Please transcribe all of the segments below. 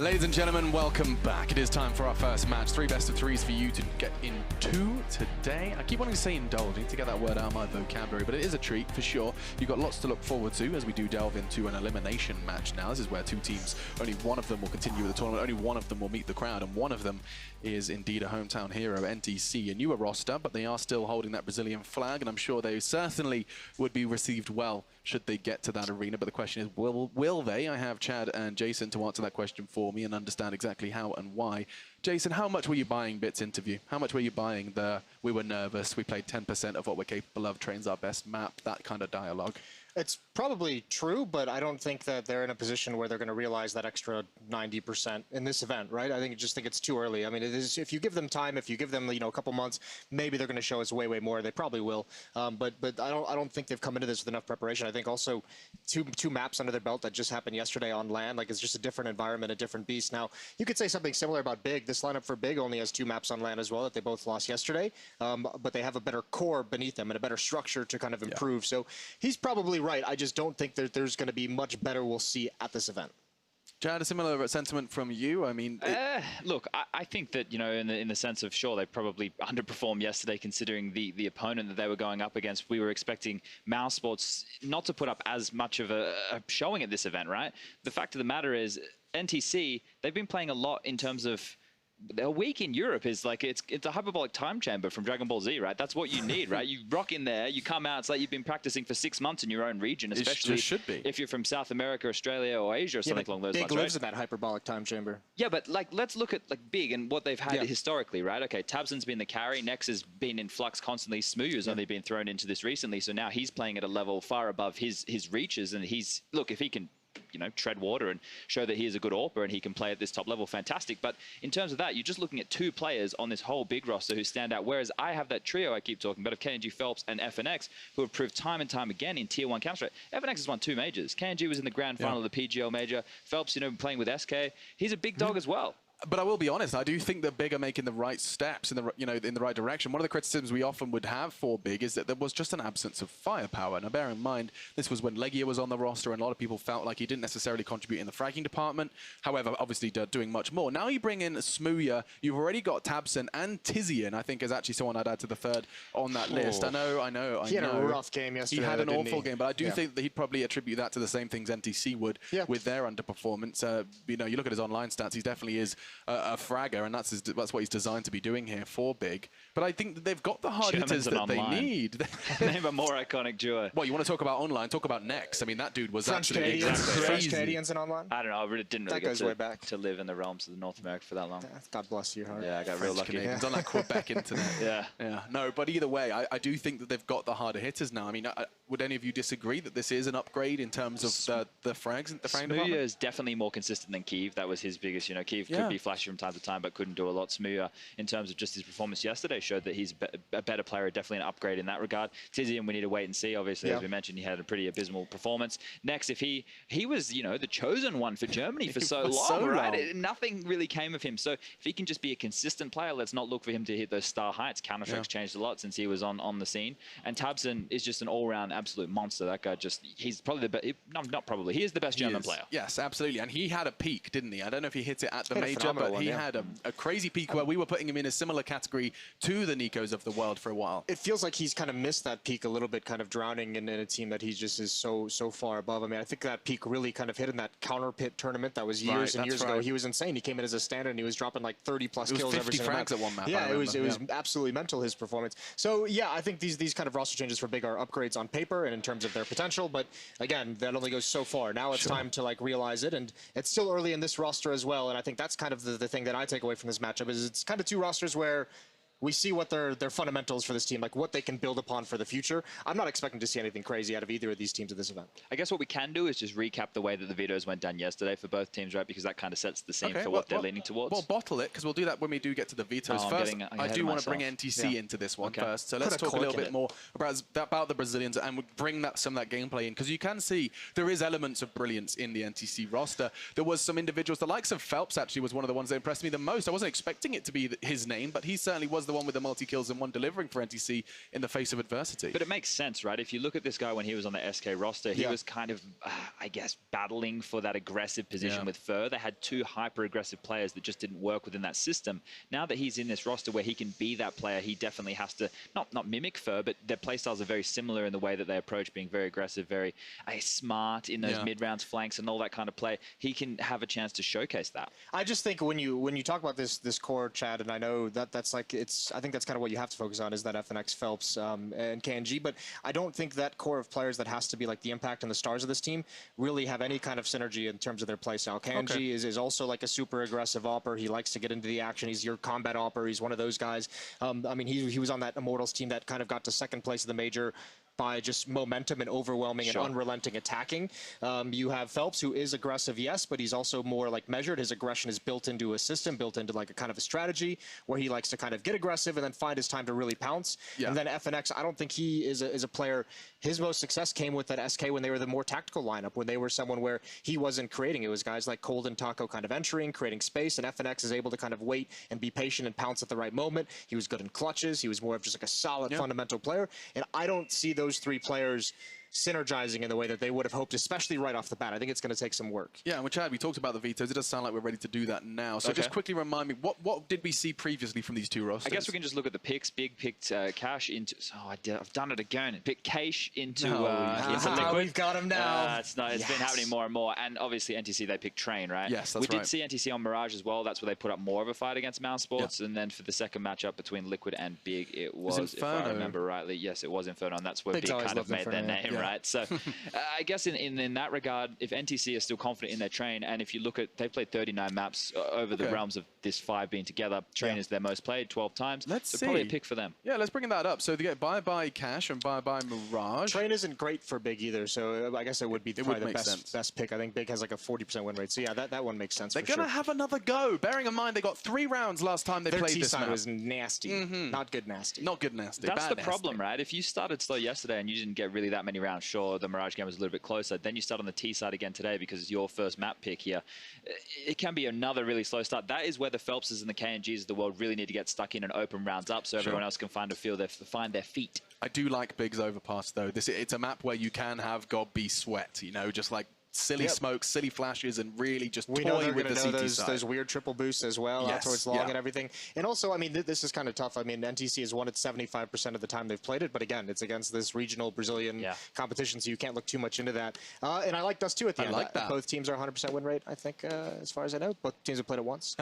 Ladies and gentlemen, welcome back. It is time for our first match. 3 best of 3s for you to get into today. I keep wanting to say indulging to get that word out of my vocabulary, but it is a treat for sure. You've got lots to look forward to as we do delve into an elimination match now. This is where 2 teams, only one of them will continue with the tournament, only one of them will meet the crowd, and one of them is indeed a hometown hero, NTC, a newer roster, but they are still holding that Brazilian flag, and I'm sure they certainly would be received well should they get to that arena. But the question is, will they? I have Chad and Jason to answer that question for me and understand exactly how and why. Jason, how much were you buying Bit's interview? How much were you buying the "we were nervous, we played 10% of what we're capable of, trains our best map," that kind of dialogue? It's probably true, but I don't think that they're in a position where they're going to realize that extra 90% in this event, right? I just think it's too early. I mean, it is, if you give them time, if you give them, a couple months, maybe they're going to show us way more. They probably will, but I don't think they've come into this with enough preparation. I think also two maps under their belt that just happened yesterday on land, like it's just a different environment, a different beast. Now, you could say something similar about Big. This lineup for Big only has 2 maps on land as well that they both lost yesterday, but they have a better core beneath them and a better structure to kind of improve. Yeah. So he's probably right. I just don't think that there's going to be much better we'll see at this event. Chad, a similar sentiment from you? I mean, look, I think that, in the sense of, sure, they probably underperformed yesterday considering the opponent that they were going up against. We were expecting Mouse Sports not to put up as much of a showing at this event, right? The fact of the matter is, NTC, they've been playing a lot in terms of a week in Europe is like it's a hyperbolic time chamber from Dragon Ball Z, right? That's what you need, right? You rock in there, you come out. It's like you've been practicing for 6 months in your own region, especially if you're from South America, Australia, or Asia, or something along those lines. Big lives in that hyperbolic time chamber. Yeah, but let's look at Big and what they've had historically, right? Okay, Tabson's been the carry. Nex has been in flux constantly. Smooth has only been thrown into this recently, so now he's playing at a level far above his reaches. And look, if he can tread water and show that he is a good AWPer and he can play at this top level, fantastic. But in terms of that, you're just looking at 2 players on this whole Big roster who stand out, whereas I have that trio I keep talking about of KNG, Phelps, and FNX, who have proved time and time again in Tier 1 Counter-Strike. FNX has won 2 majors. KNG was in the grand final of the PGL major. Phelps, playing with SK. He's a big dog as well. But I will be honest, I do think that Big are making the right steps in the in the right direction. One of the criticisms we often would have for Big is that there was just an absence of firepower. Now, bear in mind, this was when Legia was on the roster, and a lot of people felt like he didn't necessarily contribute in the fragging department. However, obviously doing much more. Now you bring in Smooya, you've already got Tabson, and Tizian, I think, is actually someone I'd add to the third on that list. I know. He had a rough game yesterday. He had an awful game, but I do think that he'd probably attribute that to the same things NTC would with their underperformance. You look at his online stats, he definitely is a fragger, and that's what he's designed to be doing here for Big. But I think that they've got the hard hitters that they need. Name a more iconic duo. Well, you want to talk about online? Talk about Nex. I mean, that dude was absolutely French Canadians in online. I don't know. I really didn't really get to live in the realms of North America for that long. God bless your heart. Yeah, I got real lucky. Canadians on that Quebec internet. Yeah. No, but either way, I do think that they've got the harder hitters now. I mean, would any of you disagree that this is an upgrade in terms of the frags? Smooya is definitely more consistent than Kiev. That was his biggest. Kiev could be flashy from time to time, but couldn't do a lot. Smooya, in terms of just his performance yesterday, showed that he's a better player, definitely an upgrade in that regard. Tizian, we need to wait and see. Obviously, as we mentioned, he had a pretty abysmal performance. Next, if he was, the chosen one for Germany for so long, right? Nothing really came of him. So if he can just be a consistent player, let's not look for him to hit those star heights. Counter-Strike's changed a lot since he was on the scene. And Tabson is just an all-round absolute monster. That guy he's probably the best, not probably, he is the best German player. Yes, absolutely. And he had a peak, didn't he? I don't know if he hit it at the major, but he had a crazy peak where we were putting him in a similar category to the Nikos of the world for a while. It feels like he's kind of missed that peak a little bit, kind of drowning in a team that he just is so far above. I mean, I think that peak really kind of hit in that counter pit tournament that was years and years ago. He was insane. He came in as a standard and he was dropping like 30+ kills every single match. At one map. Yeah, it was absolutely mental, his performance. So yeah, I think these kind of roster changes for Big are upgrades on paper and in terms of their potential, but again, that only goes so far. Now it's time to realize it, and it's still early in this roster as well, and I think that's kind of the thing that I take away from this matchup is it's kind of 2 rosters where we see what their fundamentals for this team, like what they can build upon for the future. I'm not expecting to see anything crazy out of either of these teams at this event. I guess what we can do is just recap the way that the vetoes went down yesterday for both teams, right? Because that kind of sets the scene for what they're leaning towards. Well, bottle it, because we'll do that when we do get to the vetoes first. I do want to bring NTC into this one first. So let's talk a little bit more about the Brazilians and we'll bring some of that gameplay in, because you can see there is elements of brilliance in the NTC roster. There was some individuals, the likes of Phelps actually was one of the ones that impressed me the most. I wasn't expecting it to be his name, but he certainly was the one with the multi-kills and one delivering for NTC in the face of adversity. But it makes sense, right? If you look at this guy when he was on the SK roster, he was kind of, I guess, battling for that aggressive position with Fur. They had two hyper-aggressive players that just didn't work within that system. Now that he's in this roster where he can be that player, he definitely has to, not mimic Fur, but their playstyles are very similar in the way that they approach being very aggressive, very smart in those mid-rounds flanks and all that kind of play. He can have a chance to showcase that. I just think when you talk about this core, Chad, and I know that's like I think that's kind of what you have to focus on is that FNX, Phelps, and KNG, but I don't think that core of players that has to be like the impact and the stars of this team really have any kind of synergy in terms of their playstyle. KNG is also like a super aggressive opper. He likes to get into the action. He's your combat opper. He's one of those guys. I mean, he was on that Immortals team that kind of got to second place of the major by just momentum and overwhelming and unrelenting attacking. You have Phelps, who is aggressive, yes, but he's also more like measured. His aggression is built into a system, built into like a kind of a strategy where he likes to kind of get aggressive and then find his time to really pounce. And then FNX, I don't think he is a player. His most success came with that SK when they were the more tactical lineup, when they were someone where he wasn't creating. It was guys like Cold and Taco kind of entering, creating space, and FNX is able to kind of wait and be patient and pounce at the right moment. He was good in clutches. He was more of just like a solid fundamental player. And I don't see those three players synergizing in the way that they would have hoped, especially right off the bat. I think it's going to take some work. Yeah, and Chad, we talked about the vetoes. It does sound like we're ready to do that now. So just quickly remind me, what did we see previously from these two rosters? I guess we can just look at the picks. Big picked Cash into... Oh, I've done it again. Picked Cash into Liquid. We've got him now. It's been happening more and more. And obviously NTC, they picked Train, right? Yes, that's right. We did see NTC on Mirage as well. That's where they put up more of a fight against Mouse Sports. And then for the second matchup between Liquid and Big, it was if I remember rightly, yes, it was Inferno. And that's where Big kind of made their name, right? So... I guess in that regard, if NTC are still confident in their Train, and if you look at, they've played 39 maps over the realms of this 5 being together. Train is their most played, 12 times. Let's see. Probably a pick for them. Yeah, let's bring that up. So they get bye-bye Cash and bye-bye Mirage. Train isn't great for Big either, so I guess it would be probably the best pick. I think Big has like a 40% win rate. So yeah, that one makes sense. They're going to have another go. Bearing in mind they got 3 rounds last time they played this map. Their T-side was nasty. Not good nasty. Not good nasty. That's the problem, right? If you started slow yesterday and you didn't get really that many rounds, sure, the Mirage game was a little bit closer. Then you start on the T side again today because it's your first map pick here. It can be another really slow start. That is where the Phelpses and the KNGs of the world really need to get stuck in and open rounds up so everyone else can find their feet. I do like Big's overpass though. It's a map where you can have God be sweat, you know, just like silly smokes, silly flashes, and really just toy with the CT side. Those weird triple boosts as well out towards long and everything. And also, I mean, this is kind of tough. I mean, NTC has won it 75% of the time they've played it, but again, it's against this regional Brazilian competition, so you can't look too much into that. And I like Dust too at the end. I like that. Both teams are 100% win rate, I think, as far as I know. Both teams have played it once.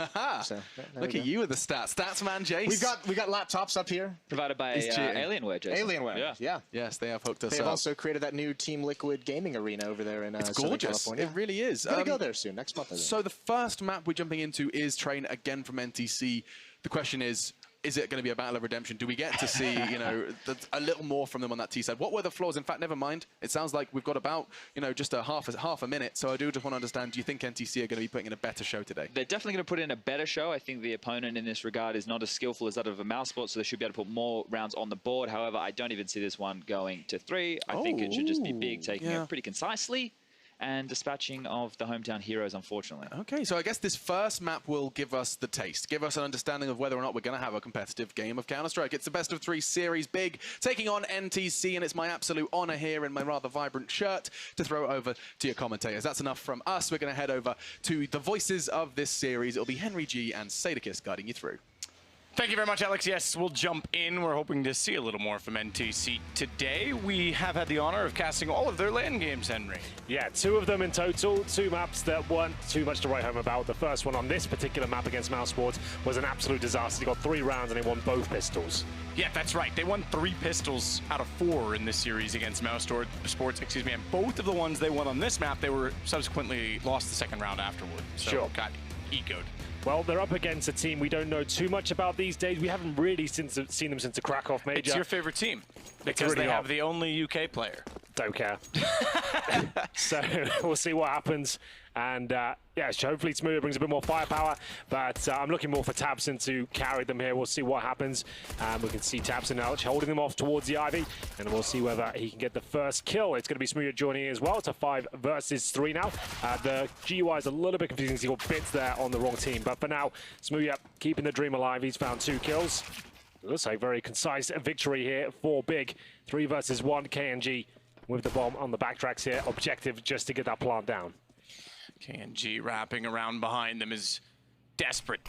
So, look at you with the stats. Stats man, Jace. We got laptops up here. Provided by Alienware, Jason. Alienware, yeah. Yes, they have hooked us up. They've also created that new Team Liquid gaming arena over there in Southern California. It really is. Gonna go there soon, next month. So the first map we're jumping into is Train again from NTC. The question is it going to be a battle of redemption? Do we get to see, you know, a little more from them on that T side? What were the flaws? In fact, never mind. It sounds like we've got about, you know, just half a minute. So I do just want to understand, do you think NTC are going to be putting in a better show today? They're definitely going to put in a better show. I think the opponent in this regard is not as skillful as that of a Mouse Sport, so they should be able to put more rounds on the board. However, I don't even see this one going to 3. I think it should just be Big taking it pretty concisely and dispatching of the hometown heroes, unfortunately. Okay, so I guess this first map will give us the taste, give us an understanding of whether or not we're going to have a competitive game of Counter-Strike. It's the best of 3 series, Big taking on NTC, and it's my absolute honor here in my rather vibrant shirt to throw it over to your commentators. That's enough from us. We're going to head over to the voices of this series. It'll be Henry G and Sadakis guiding you through. Thank you very much, Alex. Yes, we'll jump in. We're hoping to see a little more from NTC today. We have had the honor of casting all of their LAN games, Henry. Yeah, 2 of them in total, 2 maps that weren't too much to write home about. The first one on this particular map against Mouse Sports was an absolute disaster. They got 3 rounds and they won both pistols. Yeah, that's right. They won 3 pistols out of 4 in this series against Mouse Sports, and both of the ones they won on this map, they were subsequently lost the second round afterward. So got ecoed. Well, they're up against a team we don't know too much about these days. We haven't really seen them since the Krakow Major. It's your favorite team because they have the only UK player. Don't care. So we'll see what happens. And yeah, hopefully Smooth brings a bit more firepower. But I'm looking more for Tabson to carry them here. We'll see what happens. We can see Tabson now holding them off towards the Ivy. And we'll see whether he can get the first kill. It's going to be Smooth joining in as well. It's a 5 versus 3 now. The GUI is a little bit confusing. He got bits there on the wrong team. But for now, Smooth keeping the dream alive. He's found 2 kills. It looks like a very concise victory here for Big. 3 versus 1, KNG with the bomb on the backtracks here. Objective just to get that plant down. KNG wrapping around behind them is desperate.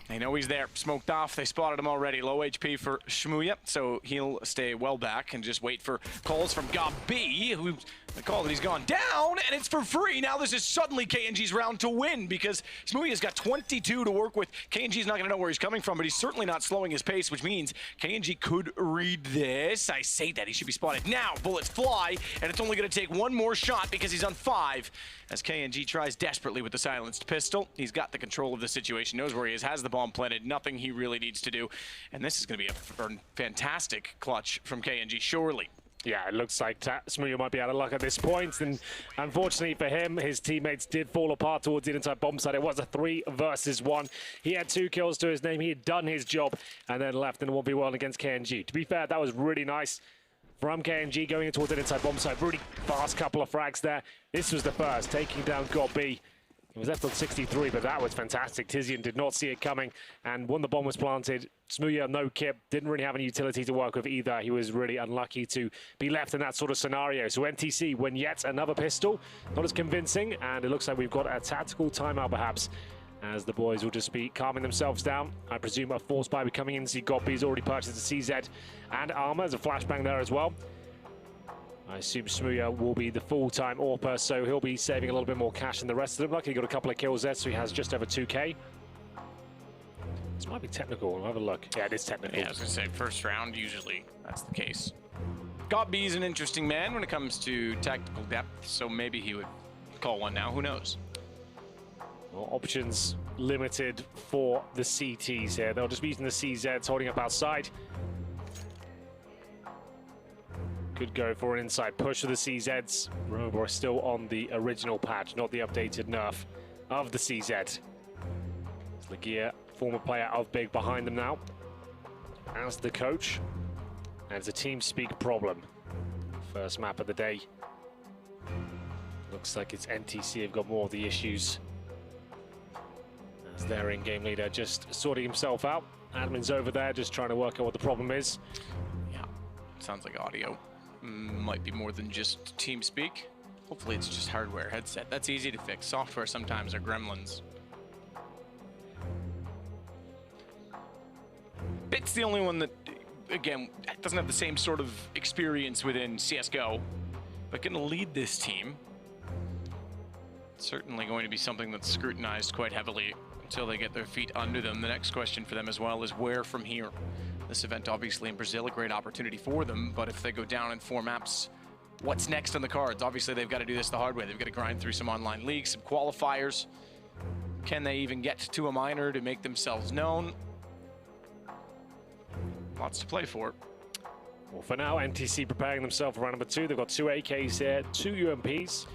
They know he's there, smoked off. They spotted him already. Low HP for Shmuya, so he'll stay well back and just wait for calls from Gabi, who the call that he's gone down, and it's for free. Now this is suddenly KNG's round to win because Shmuya's got 22 to work with. KNG's not going to know where he's coming from, but he's certainly not slowing his pace, which means KNG could read this. I say that, he should be spotted now. Bullets fly, and it's only going to take one more shot because he's on 5. As KNG tries desperately with the silenced pistol. He's got the control of the situation, knows where he is, has the bomb planted, nothing he really needs to do. And this is going to be a fantastic clutch from KNG, surely. Yeah, it looks like Shmuya might be out of luck at this point, and unfortunately for him, his teammates did fall apart towards the inside bomb site. It was a 3 versus 1. He had 2 kills to his name. He had done his job, and then left in a 1v1 against KNG. To be fair, that was really nice from KNG going towards the inside bomb site. Really fast couple of frags there. This was the first, taking down Gobi. He was left on 63, but that was fantastic. Tizian did not see it coming, and when the bomb was planted, Shmuya, no kit, didn't really have any utility to work with either. He was really unlucky to be left in that sort of scenario. So NTC win yet another pistol, not as convincing, and it looks like we've got a tactical timeout perhaps, as the boys will just be calming themselves down. I presume a force buy coming in. See Gobi's already purchased the CZ and armor. There's a flashbang there as well. I assume Shmuya will be the full-time AWPer, so he'll be saving a little bit more cash than the rest of them. Luckily, he got a couple of kills there, so he has just over 2K. This might be technical. I'll have a look. Yeah, it is technical. Yeah, I was going to say, first round, usually that's the case. Gabi's an interesting man when it comes to tactical depth, so maybe he would call one now. Who knows? Well, options limited for the CTs here. They'll just be using the CZs, holding up outside. Could go for an inside push of the CZs. Remember, we're still on the original patch, not the updated nerf of the CZ. Lagia, former player of Big, behind them now as the coach. And it's a team speak problem. First map of the day. Looks like it's NTC have got more of the issues, as their in-game leader just sorting himself out. Admin's over there just trying to work out what the problem is. Yeah, sounds like audio. Might be more than just TeamSpeak. Hopefully it's just hardware headset. That's easy to fix. Software sometimes are gremlins. Bit's the only one that, again, doesn't have the same sort of experience within CSGO, but going to lead this team. Certainly going to be something that's scrutinized quite heavily until they get their feet under them. The next question for them as well is where from here? This event, obviously, in Brazil, a great opportunity for them, but if they go down in 4 maps, what's next on the cards? Obviously, they've got to do this the hard way. They've got to grind through some online leagues, some qualifiers. Can they even get to a minor to make themselves known? Lots to play for. Well, for now, NTC preparing themselves for round number 2. They've got 2 AKs here, 2 UMPs.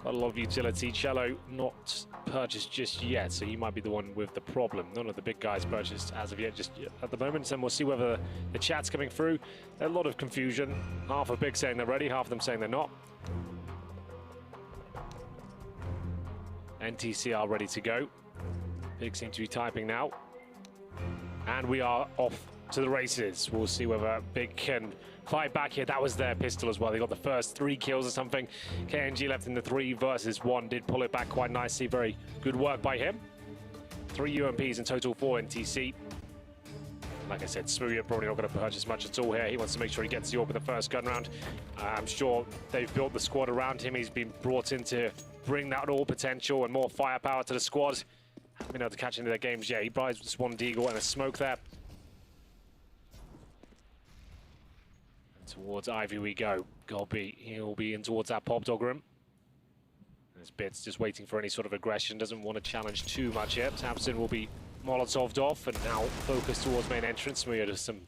Got a lot of utility. Cello not purchased just yet, so he might be the one with the problem. None of the big guys purchased as of yet, just at the moment, and we'll see whether the chat's coming through. A lot of confusion. Half of Big saying they're ready, half of them saying they're not. NTC are ready to go. Big seem to be typing now. And we are off to the races. We'll see whether Big can fight back here. That was their pistol as well. They got the first 3 kills or something. KNG left in the 3 versus 1. Did pull it back quite nicely. Very good work by him. 3 UMPs in total for NTC. Like I said, Shmuya probably not going to purchase much at all here. He wants to make sure he gets the AWP in the first gun round. I'm sure they've built the squad around him. He's been brought in to bring that all potential and more firepower to the squad. Haven't been able to catch into their games yet. He buys just 1 deagle and a smoke there. Towards Ivy we go. Gobi, he'll be in towards that pop dog room. There's Bits just waiting for any sort of aggression. Doesn't want to challenge too much yet. Tabson will be Molotov'd off and now focused towards main entrance. We had some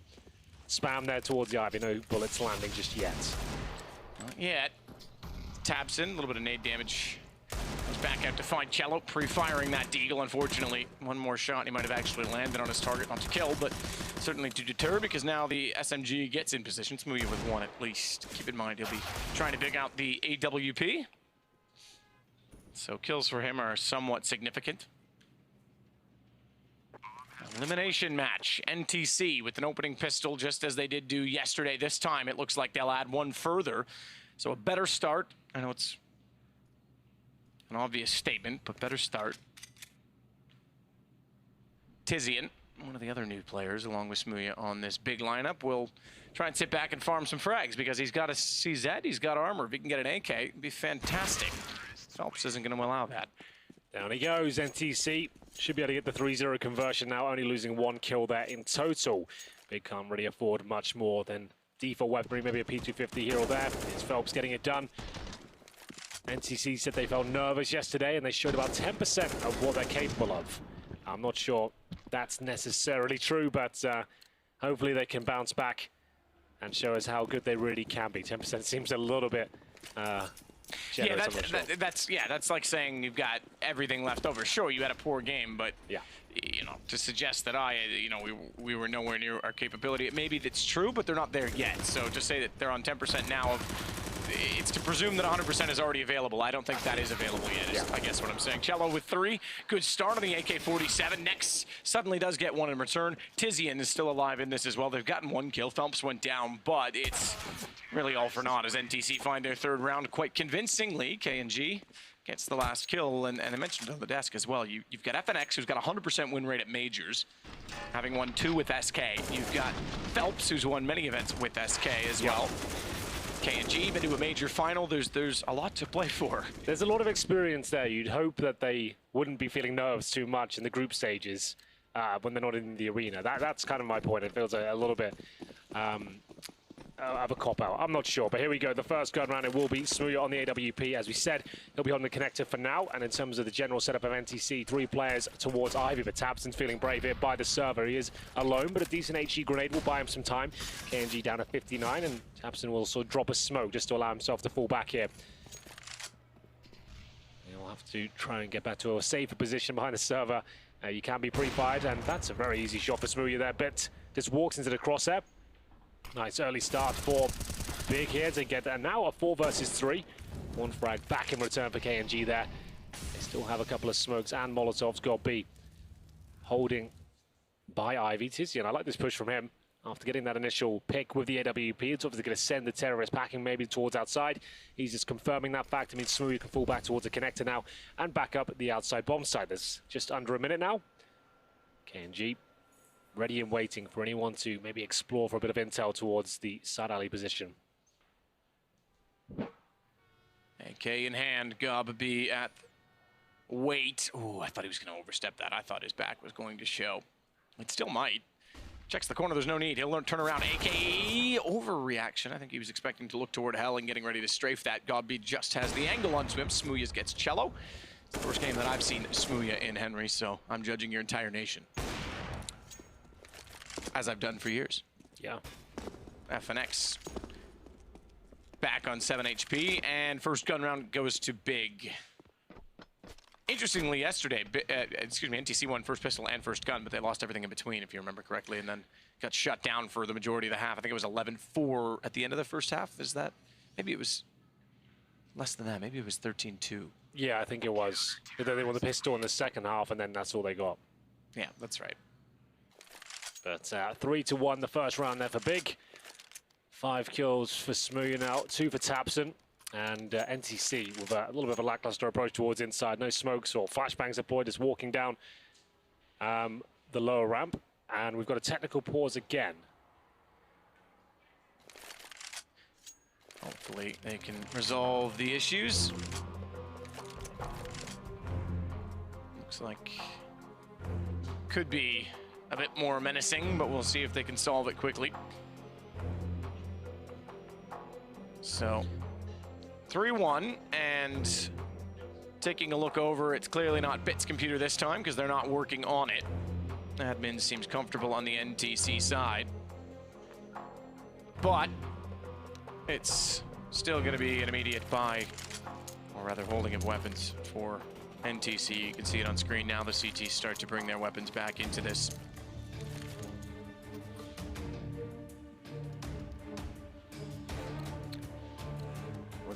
spam there towards the Ivy. No bullets landing just yet. Not yet. Tabson, a little bit of nade damage. Goes back out to find Cello, pre-firing that deagle, unfortunately. 1 more shot, he might have actually landed on his target, not to kill, but certainly to deter, because now the SMG gets in position. It's moving with 1 at least. Keep in mind, he'll be trying to dig out the AWP. So kills for him are somewhat significant. Elimination match. NTC with an opening pistol, just as they did do yesterday. This time, it looks like they'll add one further. So a better start. I know it's an obvious statement, but better start. Tizian, one of the other new players, along with Smooya on this big lineup, will try and sit back and farm some frags because he's got a CZ, he's got armor. If he can get an AK, it'd be fantastic. Phelps isn't going to allow that. Down he goes, NTC. Should be able to get the 3-0 conversion now, only losing 1 kill there in total. Big can't really afford much more than default weaponry, maybe a P250 here or there. It's Phelps getting it done. NTC said they felt nervous yesterday and they showed about 10% of what they're capable of. I'm not sure that's necessarily true, but hopefully they can bounce back and show us how good they really can be. 10% seems a little bit generous, that's like saying you've got everything left over. Sure, you had a poor game, but you know, to suggest that we were nowhere near our capability, maybe that's true, but they're not there yet. So to say that they're on 10% now, it's to presume that 100% is already available. I don't think that is available yet, is I guess what I'm saying. Cello with 3. Good start on the AK-47. Next suddenly does get 1 in return. Tizian is still alive in this as well. They've gotten 1 kill. Phelps went down, but it's really all for naught as NTC find their 3rd round quite convincingly. KNG gets the last kill, and I mentioned on the desk as well, you've got FNX, who's got a 100% win rate at majors, having won 2 with SK. You've got Phelps, who's won many events with SK as well. KNG, been to a major final. There's a lot to play for. There's a lot of experience there. You'd hope that they wouldn't be feeling nerves too much in the group stages when they're not in the arena. That's kind of my point. It feels a little bit of a cop-out. I'm not sure, but here we go. The first gun round, it will be Smooya on the AWP. As we said, he'll be on the connector for now, and in terms of the general setup of NTC, 3 players towards Ivy, but Tabson's feeling brave here by the server. He is alone, but a decent HE grenade will buy him some time. KNG down to 59, and Tabson will sort of drop a smoke just to allow himself to fall back here. He'll have to try and get back to a safer position behind the server. You can be pre-fired, and that's a very easy shot for Smooya there, but just walks into the crosshair. Nice early start for Big here to get that. And now a 4 versus 3. 1 frag back in return for KNG there. They still have a couple of smokes and Molotovs. Got B holding by Ivy. Tizian, I like this push from him. After getting that initial pick with the AWP, it's obviously going to send the terrorist packing maybe towards outside. He's just confirming that fact. It means Smooya can fall back towards the connector now and back up at the outside bomb site. There's just under a minute now. KNG ready and waiting for anyone to maybe explore for a bit of intel towards the side alley position. AK in hand, Gob B at wait. Oh, I thought he was going to overstep that. I thought his back was going to show. It still might. Checks the corner, there's no need. He'll turn around. AK overreaction. I think he was expecting to look toward hell and getting ready to strafe that. Gob B just has the angle on swim. Smooya gets cello. It's the first game that I've seen Smooya in, Henry, so I'm judging your entire nation. As I've done for years. Yeah. FNX back on 7 HP, and first gun round goes to Big. Interestingly, yesterday, NTC won first pistol and first gun, but they lost everything in between, if you remember correctly, and then got shut down for the majority of the half. I think it was 11-4 at the end of the first half. Is that? Maybe it was less than that. Maybe it was 13-2. Yeah, I think it was. But then they won the pistol in the second half, and then that's all they got. Yeah, that's right. But 3-1 the first round there for Big. 5 kills for Smooya now, 2 for Tabson. And NTC with a little bit of a lackluster approach towards inside. No smokes or flashbangs deployed, just walking down the lower ramp. And we've got a technical pause again. Hopefully they can resolve the issues. Looks like could be a bit more menacing, but we'll see if they can solve it quickly. So 3-1, and taking a look over, it's clearly not Bit's computer this time because they're not working on it. Admin seems comfortable on the NTC side, but it's still going to be an immediate buy, or rather holding of weapons for NTC. You can see it on screen now. The CTs start to bring their weapons back into this.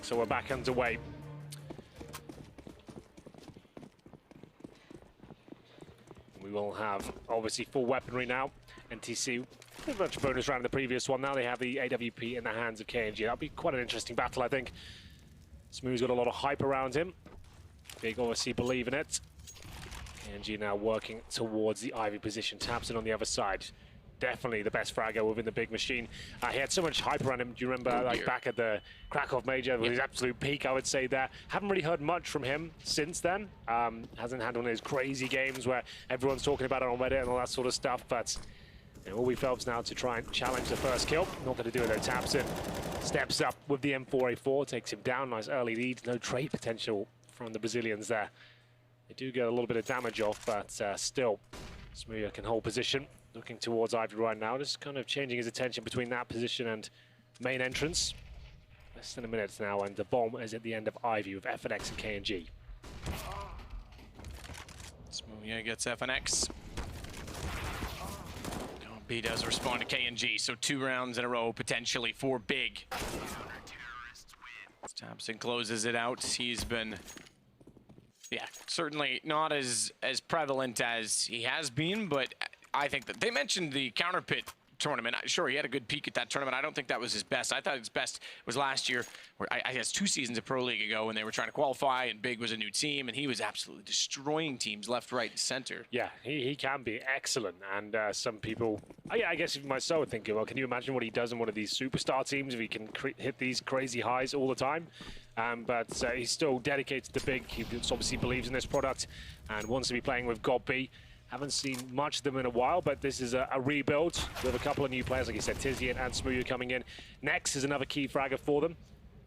So we're back underway. We will have, obviously, full weaponry now. NTC, pretty much bonus round in the previous one. Now they have the AWP in the hands of KNG. That'll be quite an interesting battle, I think. Smooth's got a lot of hype around him. Big obviously believe in it. KNG now working towards the Ivy position. Tabson on the other side. Definitely the best fragger within the big machine. He had so much hype around him. Do you remember back at the Krakow Major, with his absolute peak, I would say there. Haven't really heard much from him since then. Hasn't had one of those crazy games where everyone's talking about it on Reddit and all that sort of stuff. But all we felt now to try and challenge the first kill. Not going to do it though. Tabson steps up with the M4A4, takes him down. Nice early lead. No trade potential from the Brazilians there. They do get a little bit of damage off, but still, Smooya can hold position. Looking towards Ivy right now, just kind of changing his attention between that position and main entrance. Less than a minute now, and the bomb is at the end of Ivy with FNX and KNG. Smooya gets FNX. B does respond to KNG, so 2 rounds in a row potentially for Big. Thompson closes it out. He's been, certainly not as prevalent as he has been, but I think that they mentioned the Counterpit tournament. Sure, he had a good peak at that tournament. I don't think that was his best. I thought his best was last year, where I guess 2 seasons of Pro League ago when they were trying to qualify and Big was a new team and he was absolutely destroying teams left, right, and center. Yeah, he can be excellent. And some people, I guess even myself would think, well, can you imagine what he does in one of these superstar teams if he can hit these crazy highs all the time? But he's still dedicated to Big. He obviously believes in this product and wants to be playing with God B. Haven't seen much of them in a while, but this is a rebuild with a couple of new players, like you said, Tizian and Smooya coming in. Next is another key fragger for them.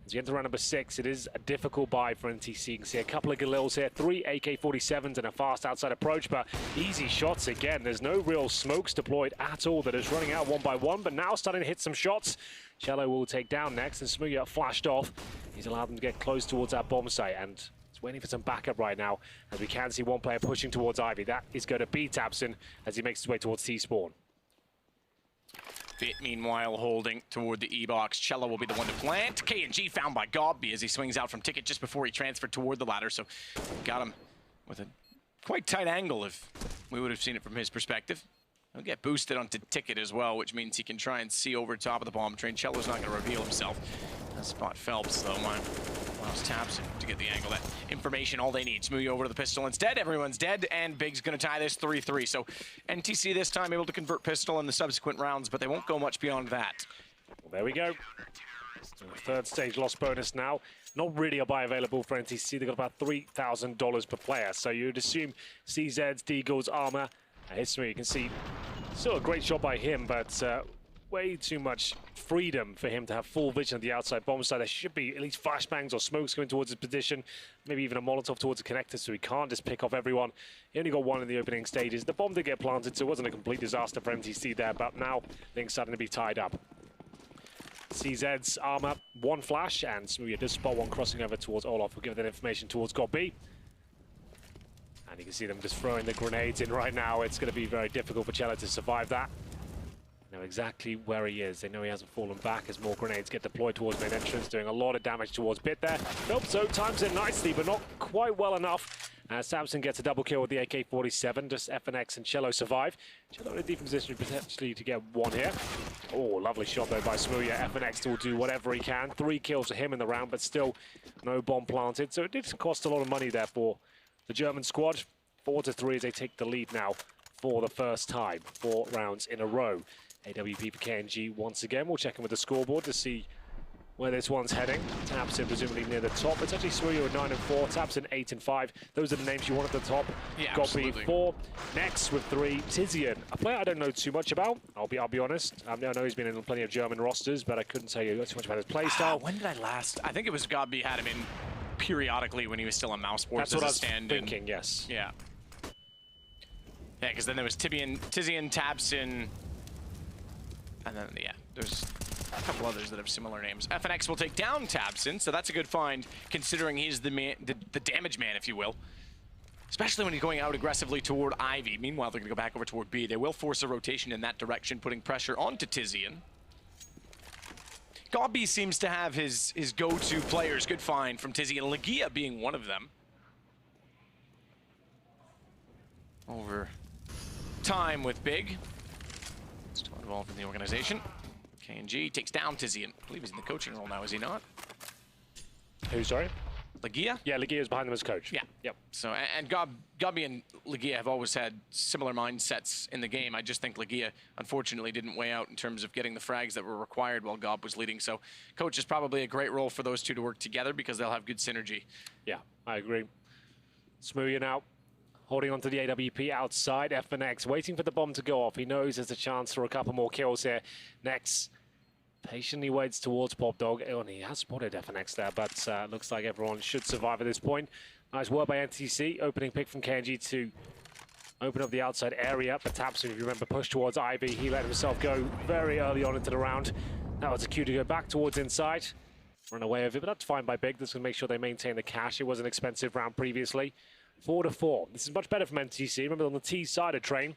As we enter round number 6, it is a difficult buy for NTC. You can see a couple of Galils here, 3 AK-47s and a fast outside approach, but easy shots again. There's no real smokes deployed at all. That is running out one by one, but now starting to hit some shots. Cello will take down next, and Smooya flashed off. He's allowed them to get close towards that bomb site, and waiting for some backup right now, as we can see one player pushing towards Ivy. That is going to be Tabson as he makes his way towards T-spawn. Fit, meanwhile, holding toward the E-box. Cello will be the one to plant. KNG found by Gobby as he swings out from Ticket just before he transferred toward the ladder, so got him with a quite tight angle if we would have seen it from his perspective. He'll get boosted onto Ticket as well, which means he can try and see over top of the bomb train. Cello's not going to reveal himself. That spot Phelps, though, allows Tabson to get the angle. That information, all they need. Smooya over to the pistol instead. Everyone's dead, and Big's going to tie this 3-3. So NTC this time able to convert pistol in the subsequent rounds, but they won't go much beyond that. Well, there we go. Third stage loss bonus now. Not really a buy available for NTC. They've got about $3,000 per player. So you'd assume CZ's, Deagle's, Armor. Hits me. You can see still a great shot by him, but way too much freedom for him to have full vision of the outside bomb side. There should be at least flashbangs or smokes going towards his position, maybe even a Molotov towards the connector, so he can't just pick off everyone. He only got 1 in the opening stages. The bomb did get planted, so it wasn't a complete disaster for MTC there, but now things starting to be tied up. CZ's Armor, 1 flash, and Smooya does spot one crossing over towards Olaf. We'll give that information towards God B. And you can see them just throwing the grenades in right now. It's going to be very difficult for Cello to survive that. Know exactly where he is. They know he hasn't fallen back as more grenades get deployed towards main entrance, doing a lot of damage towards Bit there. Nope, so times it nicely, but not quite well enough. Samson gets a double kill with the AK-47. Just FNX and Cello survive. Cello in a decent position potentially to get 1 here. Oh, lovely shot though by Smooya. FNX will do whatever he can. 3 kills for him in the round, but still no bomb planted. So it did cost a lot of money there for the German squad. 4-3 as they take the lead now for the first time. 4 rounds in a row. AWP for KNG once again. We'll check in with the scoreboard to see where this one's heading. Tabson presumably near the top. It's actually Smooya with 9 and 4. Tabson 8 and 5. Those are the names you want at the top. Yeah, Gobby 4. Next with 3, Tizian, a player I don't know too much about. I'll be honest. I know he's been in plenty of German rosters, but I couldn't tell you too much about his play style. When did I last? I think it was Gobby had him in periodically when he was still on Mouse Sports. That's what I was thinking. Yes. Yeah. Yeah, because then there was Tizian, Tabson. And then, yeah, there's a couple others that have similar names. FNX will take down Tabson, so that's a good find, considering he's the man, the damage man, if you will. Especially when he's going out aggressively toward Ivy. Meanwhile, they're going to go back over toward B. They will force a rotation in that direction, putting pressure onto Tizian. Gobby seems to have his go-to players. Good find from Tizian, Legia being one of them. Over time with Big. Still involved in the organization. KNG takes down Tizian. I believe he's in the coaching role now, is he not? Who, sorry? Legia? Yeah, Legia is behind them as coach. Yeah. Yep. So, and Gabi and Legia have always had similar mindsets in the game. I just think Legia, unfortunately, didn't weigh out in terms of getting the frags that were required while Gob was leading. So, coach is probably a great role for those two to work together because they'll have good synergy. Yeah, I agree. Smooya now holding on to the AWP outside. FNX waiting for the bomb to go off. He knows there's a chance for a couple more kills here. Next patiently waits towards Popdog. Oh, and he has spotted FNX there, but looks like everyone should survive at this point. Nice work by NTC. Opening pick from KNG to open up the outside area. But Tabson, if you remember, pushed towards Ivy. He let himself go very early on into the round. That was a cue to go back towards inside. Run away with it, but that's fine by Big. This will make sure they maintain the cash. It was an expensive round previously. 4-4. This is much better from NTC. Remember, on the T-sided train,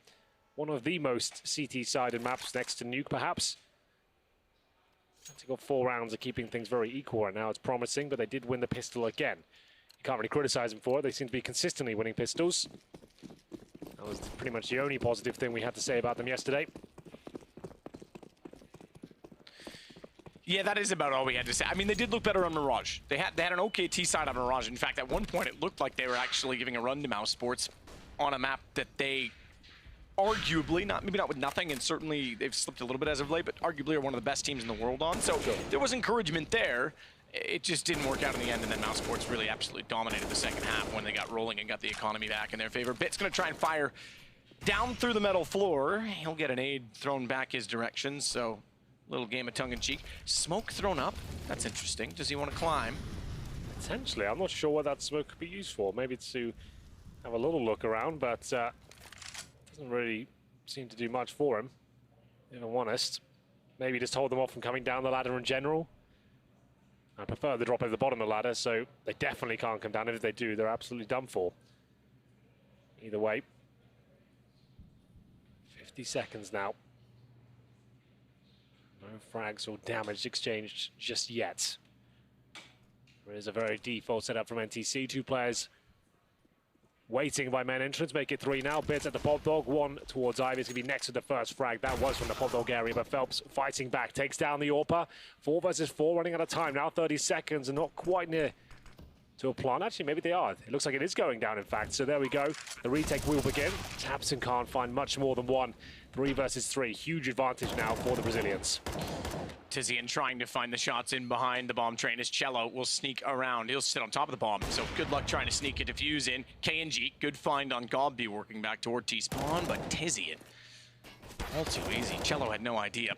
one of the most CT-sided maps next to Nuke, perhaps. They got 4 rounds of keeping things very equal right now. It's promising, but they did win the pistol again. You can't really criticize them for it. They seem to be consistently winning pistols. That was pretty much the only positive thing we had to say about them yesterday. Yeah, that is about all we had to say. I mean, they did look better on Mirage. They had an okay T-side on Mirage. In fact, at one point, it looked like they were actually giving a run to Mouse Sports on a map that they arguably, maybe not with nothing, and certainly they've slipped a little bit as of late, but arguably are one of the best teams in the world on. So there was encouragement there. It just didn't work out in the end, and then Mouse Sports really absolutely dominated the second half when they got rolling and got the economy back in their favor. Bit's going to try and fire down through the metal floor. He'll get an aid thrown back his direction, so little game of tongue-in-cheek. Smoke thrown up. That's interesting. Does he want to climb? Potentially. I'm not sure what that smoke could be used for. Maybe to have a little look around, but doesn't really seem to do much for him, if I'm honest. Maybe just hold them off from coming down the ladder in general. I prefer the drop at the bottom of the ladder, so they definitely can't come down. If they do, they're absolutely done for. Either way. 50 seconds now. No frags or damage exchanged just yet. There is a very default setup from NTC. 2 players waiting by main entrance. Make it 3 now. Bits at the Pop Dog. 1 towards Ivy. It's going to be next to the first frag. That was from the Pop Dog area, but Phelps fighting back. Takes down the AWPer. 4 versus 4, running out of time now. 30 seconds and not quite near to a plant. Actually, maybe they are. It looks like it is going down, in fact. So there we go. The retake will begin. Tabson can't find much more than 1. 3 versus 3. Huge advantage now for the Brazilians. Tizian trying to find the shots in behind the bomb train as Cello will sneak around. He'll sit on top of the bomb, so good luck trying to sneak a defuse in. KNG, good find on Gobby working back toward T-spawn, but Tizian, all too easy. Cello had no idea.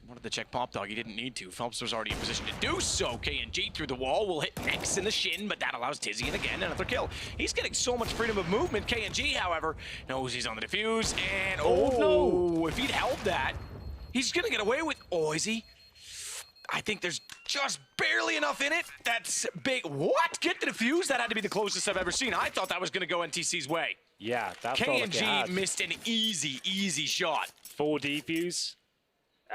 Wanted to check Pop Dog, he didn't need to. Phelps was already in position to do so. KNG through the wall will hit Nex in the shin, but that allows Tizian again another kill. He's getting so much freedom of movement. KNG, however, knows he's on the defuse, and oh no, if he'd held that, he's gonna get away with, oh, is he? I think there's just barely enough in it. That's big. What? Get the defuse? That had to be the closest I've ever seen. I thought that was gonna go NTC's way. Yeah, that felt like it had. KNG missed an easy shot. Full defuse.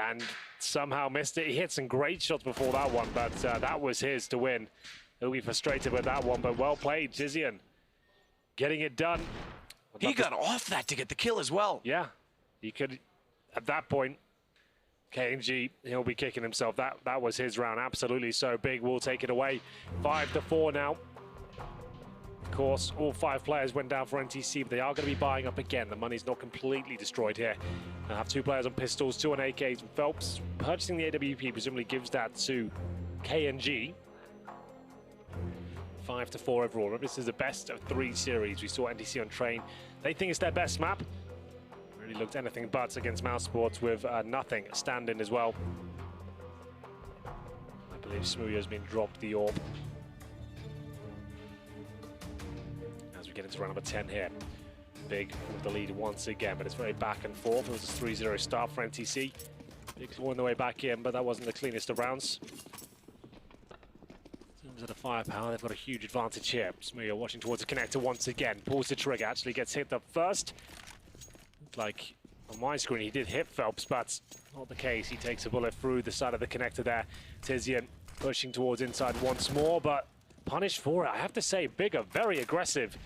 And somehow missed it. He hit some great shots before that one, but that was his to win. He'll be frustrated with that one, but well played, Tizian. Getting it done. He got off that to get the kill as well. Yeah, he could. At that point, KNG, he'll be kicking himself. That was his round, absolutely. So Big will take it away. 5-4 now. Of course, all 5 players went down for NTC, but they are going to be buying up again. The money's not completely destroyed here. They'll have 2 players on pistols, 2 on AKs, and Phelps purchasing the AWP presumably gives that to KNG. 5-4 overall. Remember, this is the best of 3 series. We saw NTC on train. They think it's their best map. Really looked anything but against Mouse Sports with nothing standing as well. I believe Smooya's been dropped the AWP. We get into round number 10 here. Big with the lead once again, but it's very back and forth. It was a 3-0 start for NTC. Big's won the way back in, but that wasn't the cleanest of rounds. In terms of the firepower, they've got a huge advantage here. Smooya watching towards the connector once again. Pulls the trigger, actually gets hit up first. Looked like on my screen he did hit Phelps, but not the case. He takes a bullet through the side of the connector there. Tizian pushing towards inside once more, but punished for it. I have to say, Big are very aggressive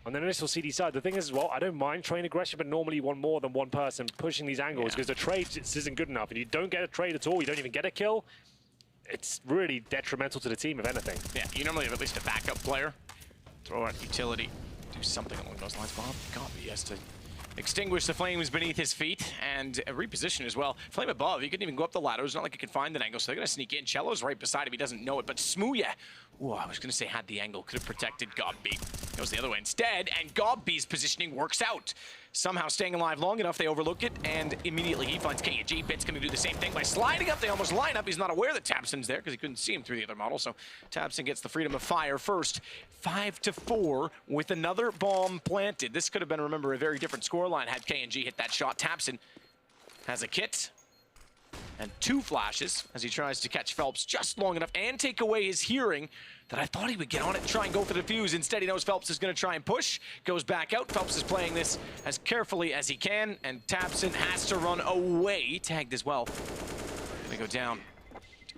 on the initial CD side. The thing is, well, I don't mind train aggression, but normally you want more than one person pushing these angles because the trade just isn't good enough. And you don't get a trade at all, you don't even get a kill. It's really detrimental to the team, if anything. Yeah, you normally have at least a backup player. Throw out utility, do something along those lines. Bob, he has to extinguish the flames beneath his feet and reposition as well. Flame above, he couldn't even go up the ladder. It's not like he can find an angle, so they're going to sneak in. Cello's right beside him, he doesn't know it, but Smooya, ooh, I was going to say had the angle, could have protected Gobby. Goes the other way instead, and Gobby's positioning works out. Somehow staying alive long enough, they overlook it, and immediately he finds K&G. Bit's going to do the same thing by sliding up. They almost line up. He's not aware that Tabson's there because he couldn't see him through the other model, so Tabson gets the freedom of fire first. 5-4 with another bomb planted. This could have been, remember, a very different scoreline had K&G hit that shot. Tabson has a kit and 2 flashes as he tries to catch Phelps just long enough and take away his hearing that I thought he would get on it and try and go for the fuse. Instead, he knows Phelps is going to try and push. Goes back out. Phelps is playing this as carefully as he can, and Tabson has to run away. Tagged as well. Going to go down.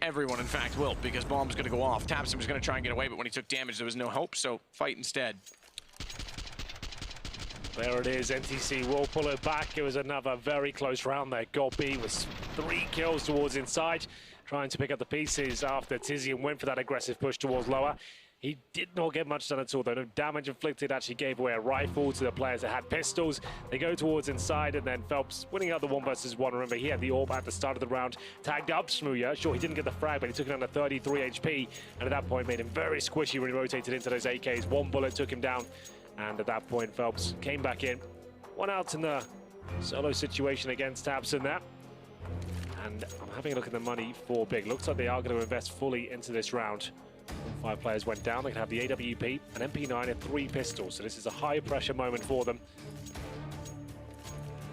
Everyone, in fact, will, because bomb's going to go off. Tabson was going to try and get away, but when he took damage, there was no hope, so fight instead. There it is, NTC will pull it back. It was another very close round there. Gobby was 3 kills towards inside, trying to pick up the pieces after Tizian went for that aggressive push towards lower. He did not get much done at all, though. No damage inflicted, actually gave away a rifle to the players that had pistols. They go towards inside, and then Phelps winning out the 1 versus 1. Remember, he had the orb at the start of the round, tagged up Smooya. Sure, he didn't get the frag, but he took it under 33 HP, and at that point made him very squishy when he rotated into those AKs. 1 bullet took him down, and at that point, Phelps came back in. 1 out in the solo situation against Tabson there. And I'm having a look at the money for Big. Looks like they are going to invest fully into this round. 5 players went down. They can have the AWP, an MP9, and 3 pistols. So this is a high pressure moment for them.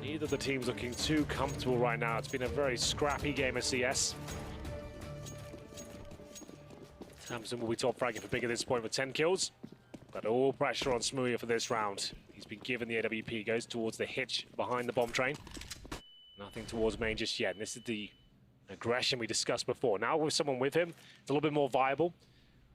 Neither of the teams looking too comfortable right now. It's been a very scrappy game of CS. Tabson will be top fragging for Big at this point with 10 kills. But all pressure on Smooya for this round. He's been given the AWP, goes towards the hitch behind the bomb train. Nothing towards main just yet. And this is the aggression we discussed before. Now with someone with him, it's a little bit more viable.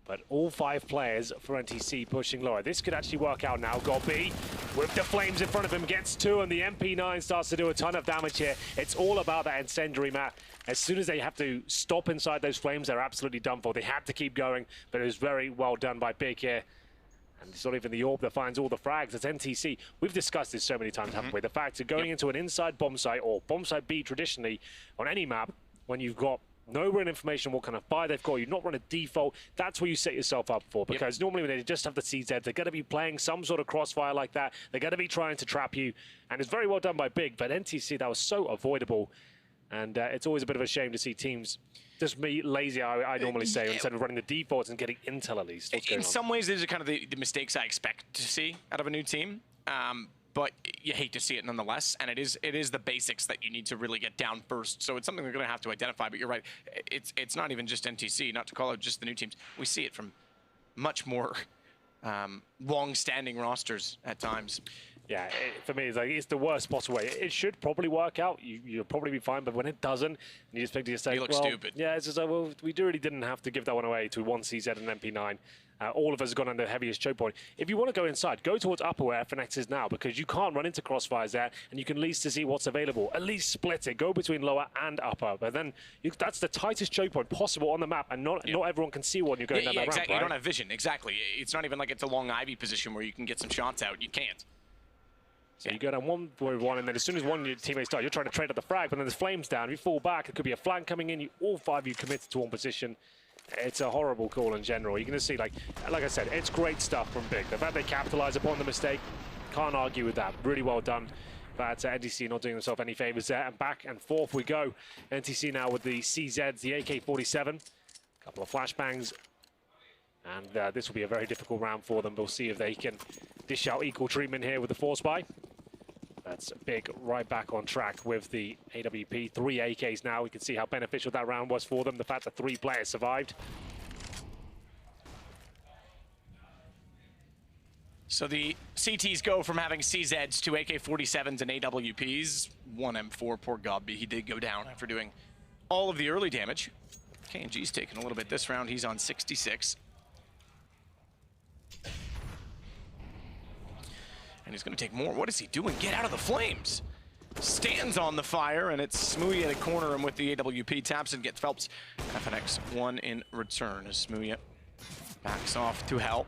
But all 5 players for NTC pushing lower. This could actually work out now. Gobby with the flames in front of him, gets 2, and the MP9 starts to do a ton of damage here. It's all about that incendiary map. As soon as they have to stop inside those flames, they're absolutely done for. They had to keep going, but it was very well done by Big here. And it's not even the orb that finds all the frags. It's NTC. We've discussed this so many times, haven't we? The fact of going into an inside bomb site, or bomb site B traditionally, on any map, when you've got no real information what kind of buy they've got, you've not run a default, that's where you set yourself up for. Because normally when they just have the CZ, they're going to be playing some sort of crossfire like that. They're going to be trying to trap you. And it's very well done by Big, but NTC, that was so avoidable. And it's always a bit of a shame to see teams just be lazy, I normally say, instead of running the defaults and getting intel at least. In some ways, these are kind of the mistakes I expect to see out of a new team. But you hate to see it nonetheless, and it is the basics that you need to really get down first. So it's something they're going to have to identify. But you're right, it's not even just NTC, not to call out just the new teams. We see it from much more long-standing rosters at times. Yeah, for me, it's the worst possible way. It should probably work out. You'll probably be fine, but when it doesn't, you just think to yourself, you look stupid. Yeah, it's just like, well, we really didn't have to give that one away to 1 CZ and MP9. All of us have gone under heaviest choke point. If you want to go inside, go towards upper where FNX is now, because you can't run into crossfires there, and you can at least to see what's available. At least split it. Go between lower and upper. But then that's the tightest choke point possible on the map, and not everyone can see one you're going down that exactly. ramp, right? You don't have vision. Exactly. It's not even like it's a long Ivy position where you can get some shots out. You can't. So you go down 1-1, and then as soon as one of your teammates die, you're trying to trade up the frag, but then there's flames down. If you fall back, it could be a flank coming in. All 5 of you committed to one position. It's a horrible call in general. You're going to see, like I said, it's great stuff from Big. The fact they capitalize upon the mistake, can't argue with that. Really well done. But NTC not doing themselves any favors there. And back and forth we go. NTC now with the CZs, the AK-47. A couple of flashbangs. And this will be a very difficult round for them. We'll see if they can dish out equal treatment here with the force buy. That's Big right back on track with the AWP. 3 AKs now. We can see how beneficial that round was for them. The fact that 3 players survived. So the CTs go from having CZs to AK-47s and AWPs. 1 M4, poor Gobby. He did go down after doing all of the early damage. K&G's taking a little bit this round. He's on 66. And he's going to take more. What is he doing? Get out of the flames. Stands on the fire, and it's Smooya to corner him with the AWP. Tabson gets Phelps. FNX 1 in return as Smooya backs off to help.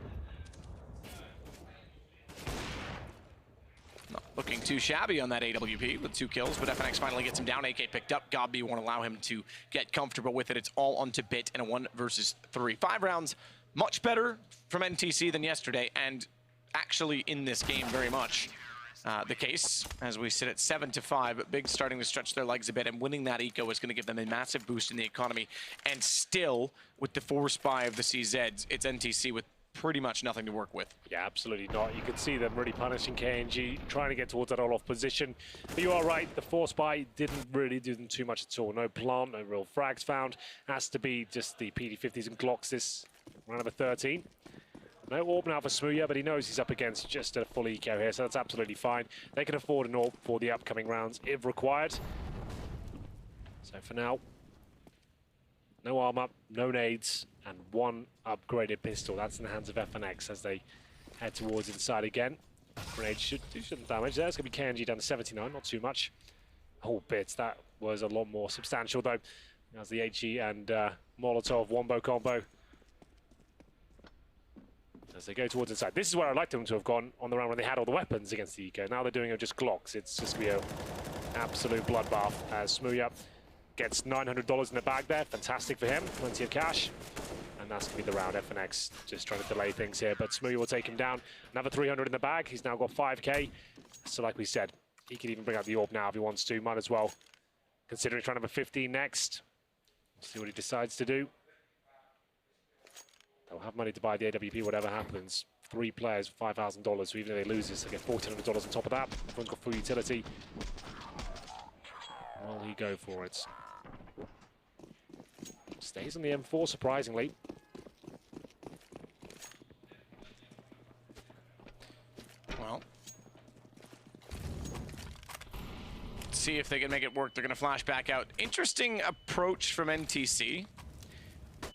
Not looking too shabby on that AWP with 2 kills, but FNX finally gets him down. AK picked up. Gobby won't allow him to get comfortable with it. It's all onto Bit in a 1 versus 3. 5 rounds, much better from NTC than yesterday, and actually in this game very much the case as we sit at 7-5. But Big starting to stretch their legs a bit, and winning that eco is going to give them a massive boost in the economy. And still, with the force buy of the CZs, it's NTC with pretty much nothing to work with. Yeah, absolutely not. You can see them really punishing KNG, trying to get towards that all-off position. But you are right, the force buy didn't really do them too much at all. No plant, no real frags found. Has to be just the PD-50s and Glocks this round number 13. No AWP now for Smooya, but he knows he's up against just a full eco here, so that's absolutely fine. They can afford an AWP for the upcoming rounds if required. So for now, no armor, no nades, and 1 upgraded pistol. That's in the hands of FNX as they head towards inside again. Grenade should do some damage there. It's going to be KNG down to 79, not too much. Oh, bits. That was a lot more substantial, though. As the HE and Molotov wombo combo. As they go towards inside. This is where I'd like them to have gone on the round when they had all the weapons against the eco. Now they're doing it just Glocks. It's just going to be an absolute bloodbath as Smooya gets $900 in the bag there. Fantastic for him. Plenty of cash. And that's going to be the round. FNX just trying to delay things here. But Smooya will take him down. Another 300 in the bag. He's now got 5k. So like we said, he could even bring out the AWP now if he wants to. Might as well. Considering trying number 15 next. We'll see what he decides to do. They'll have money to buy the AWP, whatever happens. 3 players for $5,000. So even if they lose this, they get $1,400 on top of that. Everyone's got full utility. Will he go for it? Stays on the M4, surprisingly. Well, see if they can make it work. They're going to flash back out. Interesting approach from NTC.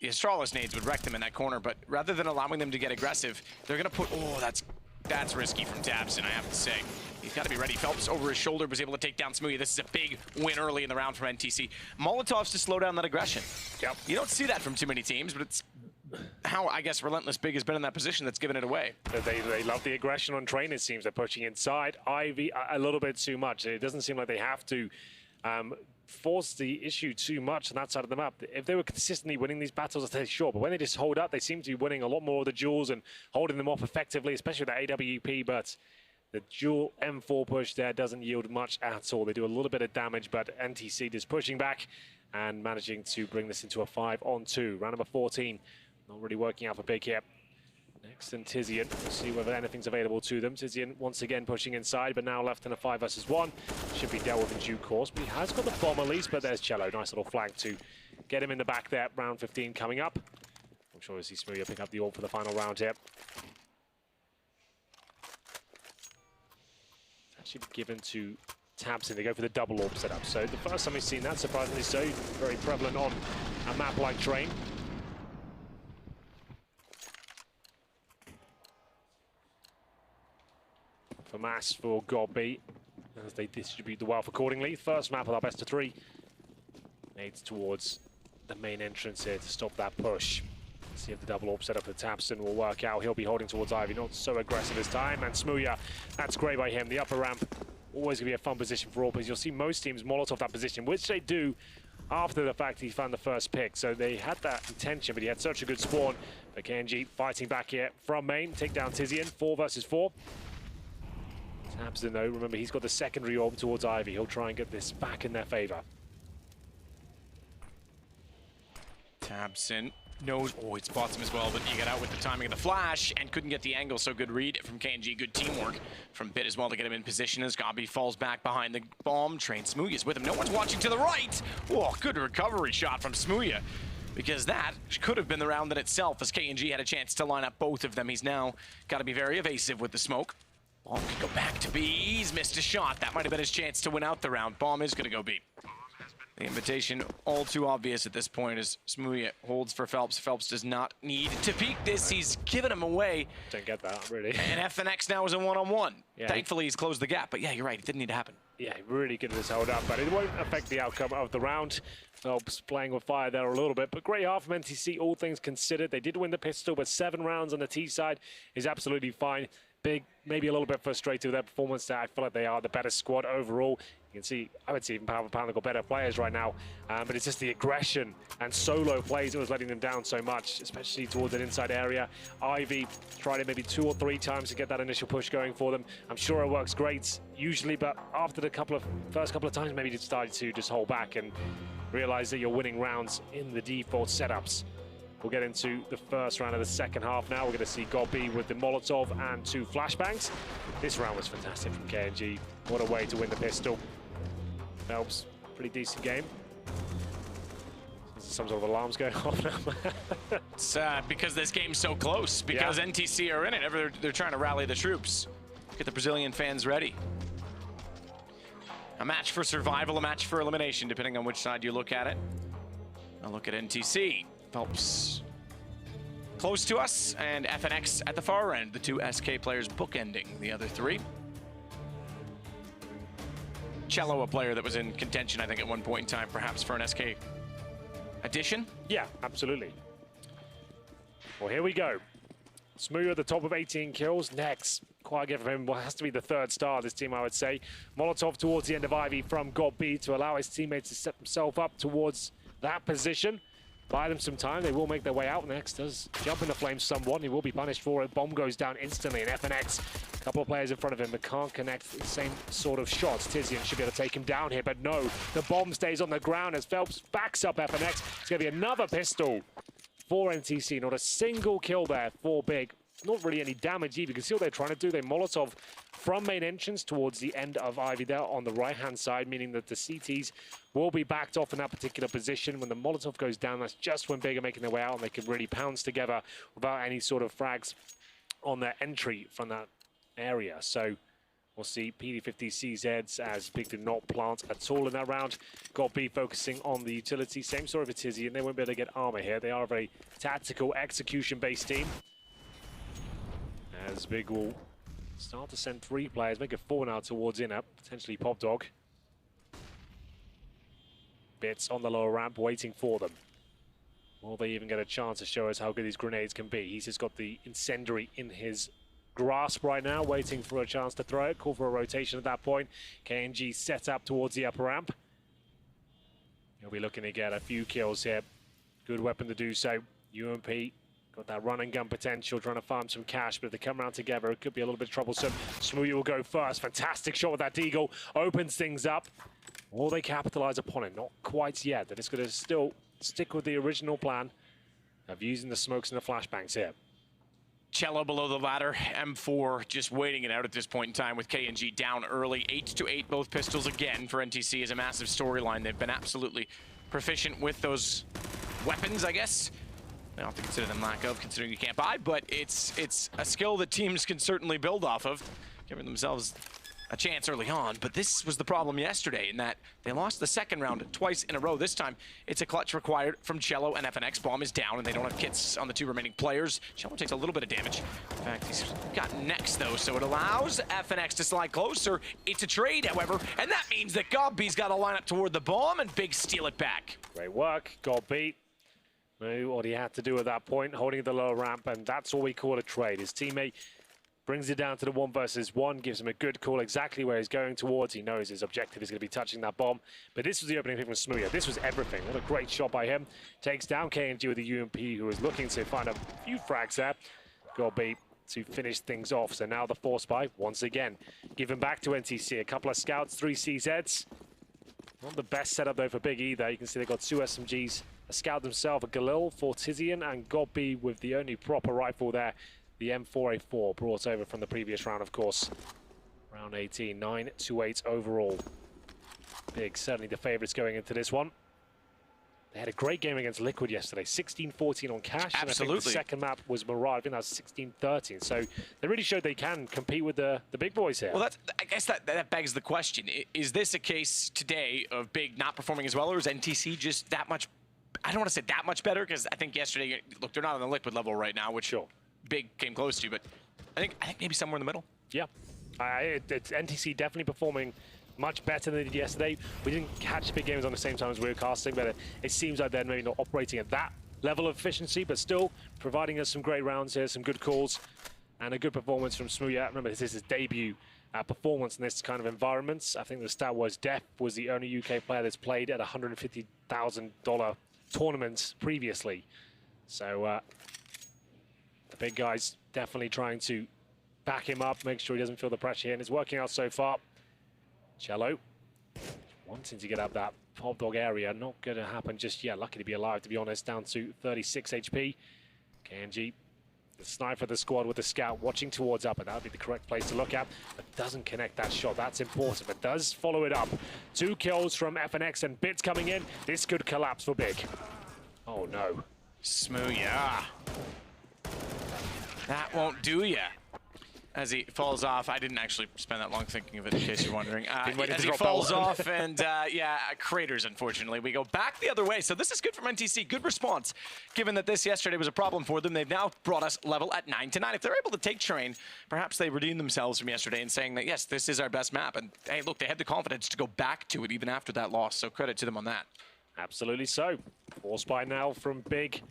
The Astralis nades would wreck them in that corner, but rather than allowing them to get aggressive, they're going to put... Oh, that's risky from Tabson, I have to say. He's got to be ready. Phelps over his shoulder was able to take down Smooya. This is a big win early in the round from NTC. Molotovs to slow down that aggression. Yep. You don't see that from too many teams, but it's how, I guess, Relentless Big has been in that position that's given it away. They love the aggression on train, it seems. They're pushing inside. Ivy, a little bit too much. It doesn't seem like they have to force the issue too much on that side of the map. If they were consistently winning these battles, I'd say sure, but when they just hold up, they seem to be winning a lot more of the duels and holding them off effectively, especially with that AWP, but the dual M4 push there doesn't yield much at all. They do a little bit of damage, but NTC just pushing back and managing to bring this into a 5-on-2. Round number 14, not really working out for Big here. Next, and Tizian. We'll see whether anything's available to them. Tizian once again pushing inside, but now left in a 5 versus 1. Should be dealt with in due course, but he has got the bomb at least, but there's Cello. Nice little flank to get him in the back there. Round 15 coming up. I'm sure we'll see Smooya pick up the AWP for the final round here. Actually given to Tabson. They go for the double AWP setup. So the first time we've seen that, surprisingly so, very prevalent on a map like Train. For Mass for Gobby as they distribute the wealth accordingly. First map of our best of 3. Nades towards the main entrance here to stop that push. See if the double AWP setup for Tabson will work out. He'll be holding towards Ivy, not so aggressive this time. And Smooya, that's great by him. The upper ramp, always going to be a fun position for AWPers. You'll see most teams Molotov that position, which they do after the fact he found the first pick. So they had that intention, but he had such a good spawn. But KNG fighting back here from main. Take down Tizian, 4 versus 4. Tabson, though, remember, he's got the secondary AWP towards Ivy. He'll try and get this back in their favor. Tabson knows, oh, it spots him as well, but he got out with the timing of the flash and couldn't get the angle, so good read from KNG. Good teamwork from Bit as well to get him in position as Gobby falls back behind the bomb. Train Smooya's with him. No one's watching to the right. Oh, good recovery shot from Smooya, because that could have been the round in itself as KNG had a chance to line up both of them. He's now got to be very evasive with the smoke. Bomb could go back to B. He's missed a shot. That might have been his chance to win out the round. Bomb is going to go B. The invitation all too obvious at this point as Smooya holds for Phelps. Phelps does not need to peek this. He's given him away. Don't get that, really. And FNX now is a one-on-one. Yeah, Thankfully, he's closed the gap. But yeah, you're right. It didn't need to happen. Yeah, really good at his hold up, but it won't affect the outcome of the round. Phelps playing with fire there a little bit, but great half from NTC, all things considered. They did win the pistol, but 7 rounds on the T side is absolutely fine. Big, maybe a little bit frustrated with their performance there. I feel like they are the better squad overall. You can see, I would see even pound for pound, they've got better players right now. But it's just the aggression and solo plays that was letting them down so much, especially towards an inside area. Ivy tried it maybe 2 or 3 times to get that initial push going for them. I'm sure it works great usually, but after the first couple of times, maybe you decided to just hold back and realize that you're winning rounds in the default setups. We'll get into the first round of the second half now. We're going to see Gobby with the Molotov and 2 flashbangs. This round was fantastic from KNG. What a way to win the pistol. Phelps, pretty decent game. Some sort of alarms going off now. It's because this game's so close, because NTC are in it. They're trying to rally the troops. Get the Brazilian fans ready. A match for survival, a match for elimination, depending on which side you look at it. I'll look at NTC. Phelps close to us, and FNX at the far end. The 2 SK players bookending the other 3. Cello, a player that was in contention, I think, at one point in time, perhaps for an SK addition. Yeah, absolutely. Well, here we go. Smooya at the top of 18 kills. Next, quite good for him. Well, has to be the 3rd star of this team, I would say. Molotov towards the end of Ivy from Gobby to allow his teammates to set himself up towards that position. Buy them some time. They will make their way out. Next does jump in the flames somewhat. He will be punished for it. Bomb goes down instantly, and FNX, a couple of players in front of him, but can't connect the same sort of shots. Tizian should be able to take him down here, but no. The bomb stays on the ground as Phelps backs up FNX. It's going to be another pistol for NTC. Not a single kill there for Big. Not really any damage either. You can see what they're trying to do. They Molotov from main entrance towards the end of Ivy there on the right-hand side, meaning that the CTs will be backed off in that particular position. When the Molotov goes down, that's just when Big are making their way out, and they can really pounce together without any sort of frags on their entry from that area. So we'll see PD50CZs as Big did not plant at all in that round. Gobby focusing on the utility. Same story for Tizzy, and they won't be able to get armor here. They are a very tactical, execution-based team. As Big will start to send 3 players, make it 4 now towards Inner, potentially Pop Dog. Bits on the lower ramp waiting for them. Will they even get a chance to show us how good these grenades can be? He's just got the incendiary in his grasp right now, waiting for a chance to throw it. Call for a rotation at that point. KNG set up towards the upper ramp. He'll be looking to get a few kills here. Good weapon to do so. UMP got that run and gun potential, trying to farm some cash, but if they come around together, it could be a little bit troublesome. Smooya will go first. Fantastic shot with that Deagle. Opens things up. Will they capitalize upon it? Not quite yet. They're just going to still stick with the original plan of using the smokes and the flashbangs here. Cello below the ladder, M4 just waiting it out at this point in time with KNG down early. 8-8, both pistols again for NTC is a massive storyline. They've been absolutely proficient with those weapons, I guess. I don't have to consider them lack of, considering you can't buy, but it's a skill that teams can certainly build off of, giving themselves a chance early on. But this was the problem yesterday in that they lost the second round twice in a row. This time, it's a clutch required from Cello, and FNX. Bomb is down, and they don't have kits on the 2 remaining players. Cello takes a little bit of damage. In fact, he's got next, though, so it allows FNX to slide closer. It's a trade, however, and that means that Gobby's got to line up toward the bomb, and Big steal it back. Great work, Gobby. Knew what he had to do at that point, holding the lower ramp, and that's all we call a trade. His teammate brings it down to the 1 versus 1, gives him a good call exactly where he's going towards. He knows his objective is going to be touching that bomb. But this was the opening pick from Smooya. This was everything. What a great shot by him. Takes down KNG with the UMP, who was looking to find a few frags there. Gobby to finish things off. So now the force buy, once again, given back to NTC. A couple of scouts, 3 CZs. Not the best setup, though, for Big either. You can see they've got 2 SMGs. A scout themselves, a Galil for Tizian, and Gobby with the only proper rifle there, the M4A4, brought over from the previous round, of course. Round 18, 9-8 overall. Big, certainly the favourites going into this one. They had a great game against Liquid yesterday, 16-14 on Cash. Absolutely. And I think the second map was Mirage. I think that was 16-13. So they really showed they can compete with the big boys here. Well, I guess that begs the question. Is this a case today of Big not performing as well, or is NTC just that much, I don't want to say that much better, because I think yesterday, look, they're not on the Liquid level right now, which Big came close to, but I think maybe somewhere in the middle. Yeah. It's NTC definitely performing much better than they did yesterday. We didn't catch big games on the same time as we were casting, but it seems like they're maybe not operating at that level of efficiency, but still providing us some great rounds here, some good calls, and a good performance from Smooya. Remember, this is his debut performance in this kind of environment. I think the stat was Def was the only UK player that's played at a $150,000 tournament previously. So the big guy's definitely trying to back him up, make sure he doesn't feel the pressure here, and it's working out so far. Cello wanting to get up that Pop Dog area, not going to happen just yet. Lucky to be alive, to be honest, down to 36 HP. KNG, the sniper of the squad with the scout, watching towards up, and that would be the correct place to look at, but doesn't connect that shot. That's important, but does follow it up. 2 kills from FNX and Bits coming in. This could collapse for Big. Oh no. Smooya. That won't do ya. As he falls off, I didn't actually spend that long thinking of it, in case you're wondering. As he falls off, and yeah, craters, unfortunately. We go back the other way, so this is good from NTC. Good response, given that this yesterday was a problem for them. They've now brought us level at 9-9. If they're able to take Train, perhaps they redeem themselves from yesterday and saying that, yes, this is our best map. And hey, look, they had the confidence to go back to it even after that loss, so credit to them on that. Absolutely so. Force by now from Big.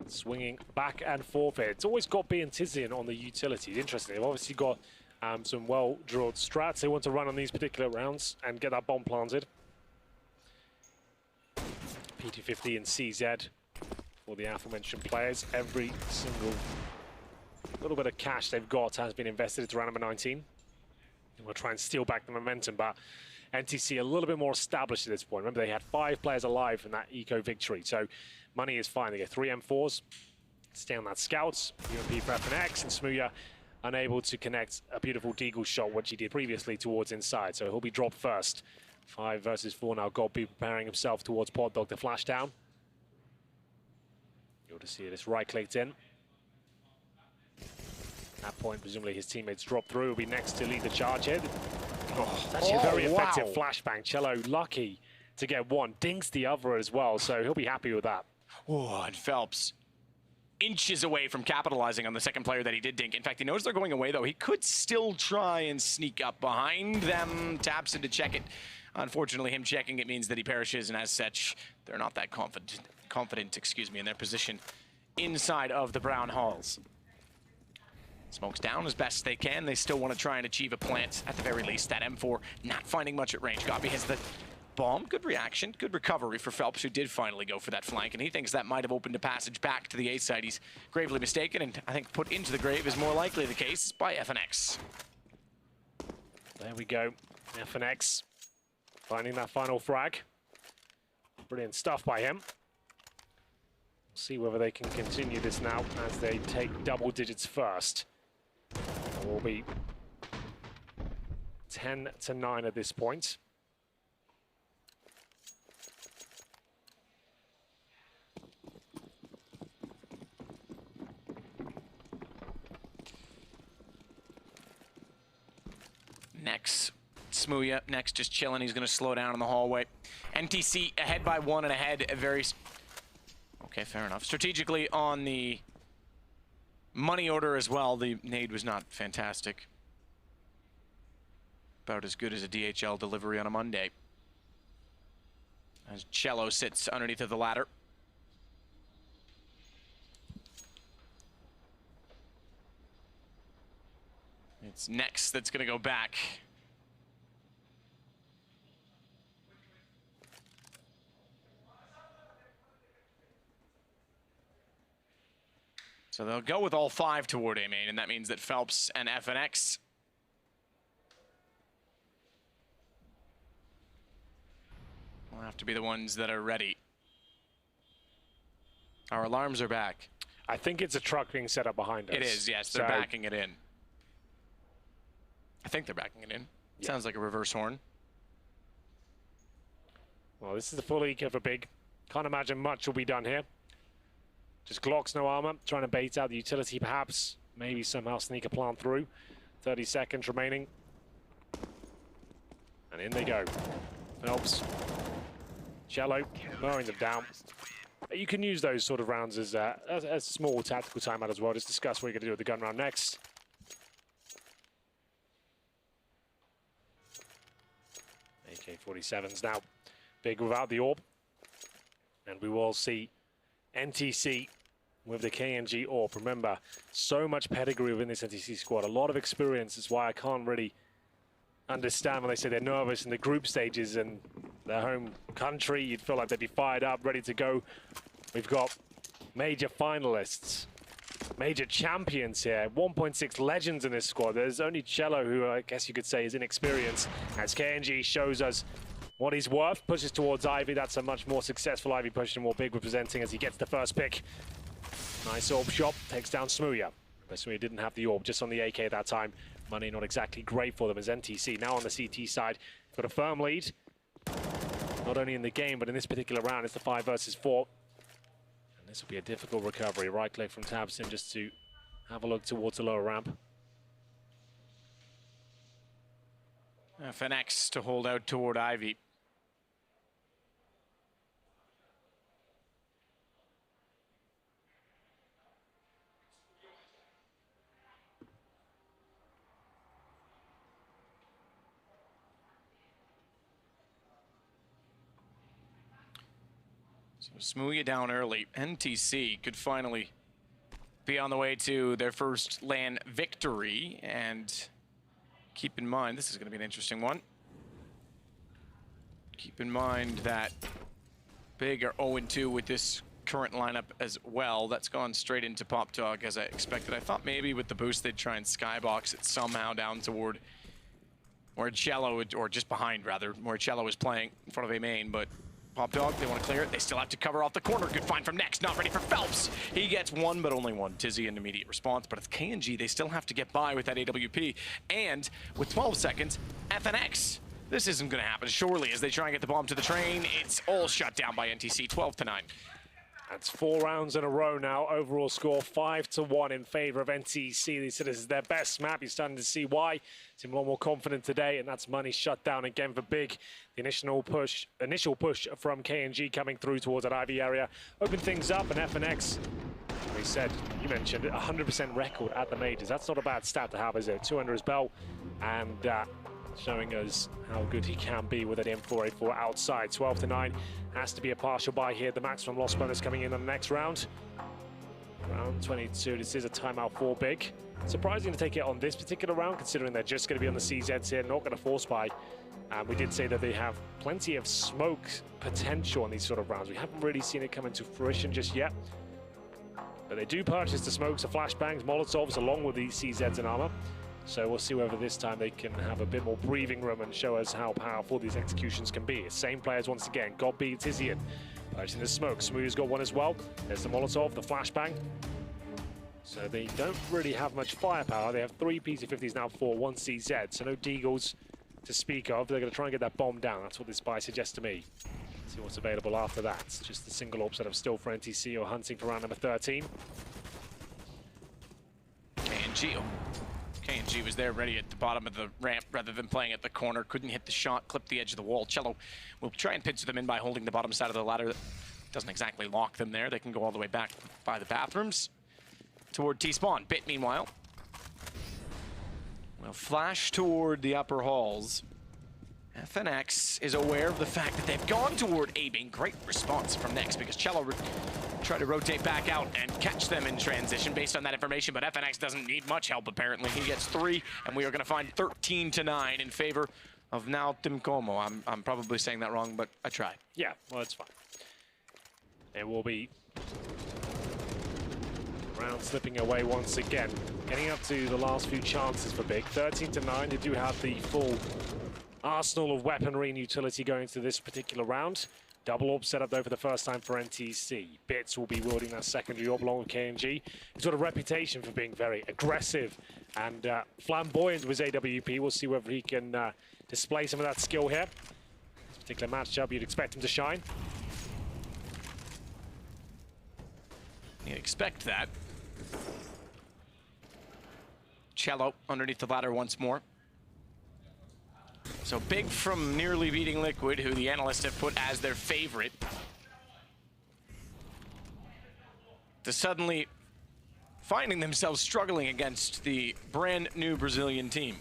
Swinging back and forth here. It's always got B and Tizian on the utilities. Interesting. They've obviously got some well-drilled strats they want to run on these particular rounds and get that bomb planted. P250 and CZ for the aforementioned players. Every single little bit of cash they've got has been invested into round number 19. And we'll try and steal back the momentum, but NTC a little bit more established at this point. Remember, they had 5 players alive in that eco victory, so money is fine. They get 3 M4s, stay on that scouts, UMP for FNX, and Smooya unable to connect a beautiful deagle shot, which he did previously towards inside, so he'll be dropped first. 5 versus 4 now. Godby preparing himself towards Pod Dog to flash down. You'll just see this right-clicked in. At that point, presumably his teammates drop through. He'll be next to lead the charge here. It's actually a very effective flashbang. Cello lucky to get one, dinks the other as well, so he'll be happy with that. Oh, and Phelps inches away from capitalizing on the second player that he did dink. In fact, he knows they're going away, though. He could still try and sneak up behind them. Taps in to check it. Unfortunately, him checking it means that he perishes, and as such, they're not that confident, excuse me, in their position inside of the Brown Halls. Smokes down as best they can. They still want to try and achieve a plant, at the very least. That M4 not finding much at range. Godby has the bomb. Good reaction, good recovery for Phelps, who did finally go for that flank, and he thinks that might have opened a passage back to the A side. He's gravely mistaken, and I think put into the grave is more likely the case by FNX. There we go. FNX finding that final frag. Brilliant stuff by him. See whether they can continue this now as they take double digits first. It will be 10-9 at this point. Next, Smooya, next just chilling. He's going to slow down in the hallway. NTC ahead by 1 and ahead. Very... Okay, fair enough. Strategically on the money order as well, the nade was not fantastic. About as good as a DHL delivery on a Monday. As Cello sits underneath of the ladder. It's Next that's going to go back. So they'll go with all 5 toward A main, and that means that Phelps and FNX will have to be the ones that are ready. Our alarms are back. I think it's a truck being set up behind us. It is, yes. They're backing it in. I think they're backing it in. Yeah. Sounds like a reverse horn. Well, this is the full eco for Big. Can't imagine much will be done here. Just Glocks, no armor, trying to bait out the utility perhaps. Maybe somehow sneak a plant through. 30 seconds remaining. And in they go. Phelps. Cello, mowing them down. You can use those sort of rounds as a small tactical timeout as well. Just discuss what you're going to do with the gun round next. AK-47s now. Big without the orb. And we will see NTC with the KNG orb. Remember, so much pedigree within this NTC squad. A lot of experience. That's why I can't really understand when they say they're nervous in the group stages and their home country. You'd feel like they'd be fired up, ready to go. We've got major finalists, major champions here. 1.6 legends in this squad. There's only Cello, who I guess you could say is inexperienced, as KNG shows us what he's worth. Pushes towards Ivy. That's a much more successful Ivy pushing more big representing as he gets the first pick. Nice orb shot, takes down Smooya. But Smooya didn't have the orb, just on the AK at that time. Money not exactly great for them as NTC. Now on the CT side, got a firm lead. Not only in the game, but in this particular round, it's the 5 versus 4. And this will be a difficult recovery. Right click from Tabson just to have a look towards the lower ramp. FNX to hold out toward Ivy. Smooya down early. NTC could finally be on the way to their first LAN victory. And keep in mind, this is going to be an interesting one. Keep in mind that Big are 0-2 with this current lineup as well. That's gone straight into Pop Dog as I expected. I thought maybe with the boost they'd try and skybox it somehow down toward where Cello, or just behind rather, where Cello is playing in front of a main, but Pop Dog, they want to clear it. They still have to cover off the corner. Good find from Next. Not ready for Phelps. He gets one, but only one. Tizzy an immediate response. But it's KNG. They still have to get by with that AWP. And with 12 seconds, FNX. This isn't going to happen, surely, as they try and get the bomb to the train. It's all shut down by NTC, 12-9. That's 4 rounds in a row now. Overall score 5-1 in favor of NTC. They said this is their best map. You're starting to see why. Seem a lot more confident today, and that's money shut down again for Big. The initial push from KNG coming through towards that Ivy area. Open things up, and FNX, we said, you mentioned, 100% record at the majors. That's not a bad stat to have, is it? 2 under his belt, and showing us how good he can be with that M4A4 outside. 12-9. Has to be a partial buy here. The maximum loss bonus coming in on the next round. Round 22. This is a timeout for Big. Surprising to take it on this particular round, considering they're just going to be on the CZs here, not going to force buy. We did say that they have plenty of smoke potential on these sort of rounds. We haven't really seen it come into fruition just yet. But they do purchase the smokes, the flashbangs, Molotovs, along with these CZs and armor. So we'll see whether this time they can have a bit more breathing room and show us how powerful these executions can be. Same players once again. Godby, Tizian, purchasing the smoke. Smooth's got one as well. There's the Molotov, the flashbang. So they don't really have much firepower. They have 3 PC-50s now for 1 CZ. So no Deagles to speak of. They're going to try and get that bomb down. That's what this buy suggests to me. See what's available after that. It's just the single orb set up still for NTC or hunting for round number 13. KNG was there ready at the bottom of the ramp rather than playing at the corner. Couldn't hit the shot, clipped the edge of the wall. Cello will try and pinch them in by holding the bottom side of the ladder. That doesn't exactly lock them there. They can go all the way back by the bathrooms toward T-spawn. Bit, meanwhile, will flash toward the upper halls. FNX is aware of the fact that they've gone toward A being. Great response from Next, because Cello tried to rotate back out and catch them in transition based on that information, but FNX doesn't need much help apparently. He gets 3, and we are going to find 13-9 in favor of now Timcomo. I'm probably saying that wrong, but I tried. Yeah, well, it's fine. It will be round slipping away once again. Getting up to the last few chances for Big. 13-9, they do have the full arsenal of weaponry and utility going into this particular round. Double orb set up though for the first time for NTC. Bits will be wielding that secondary orb along with KNG. He's got a reputation for being very aggressive and flamboyant with his AWP. We'll see whether he can display some of that skill here. This particular matchup, you'd expect him to shine. You expect that. Cello underneath the ladder once more. So big from nearly beating Liquid, who the analysts have put as their favorite, to suddenly finding themselves struggling against the brand new Brazilian team.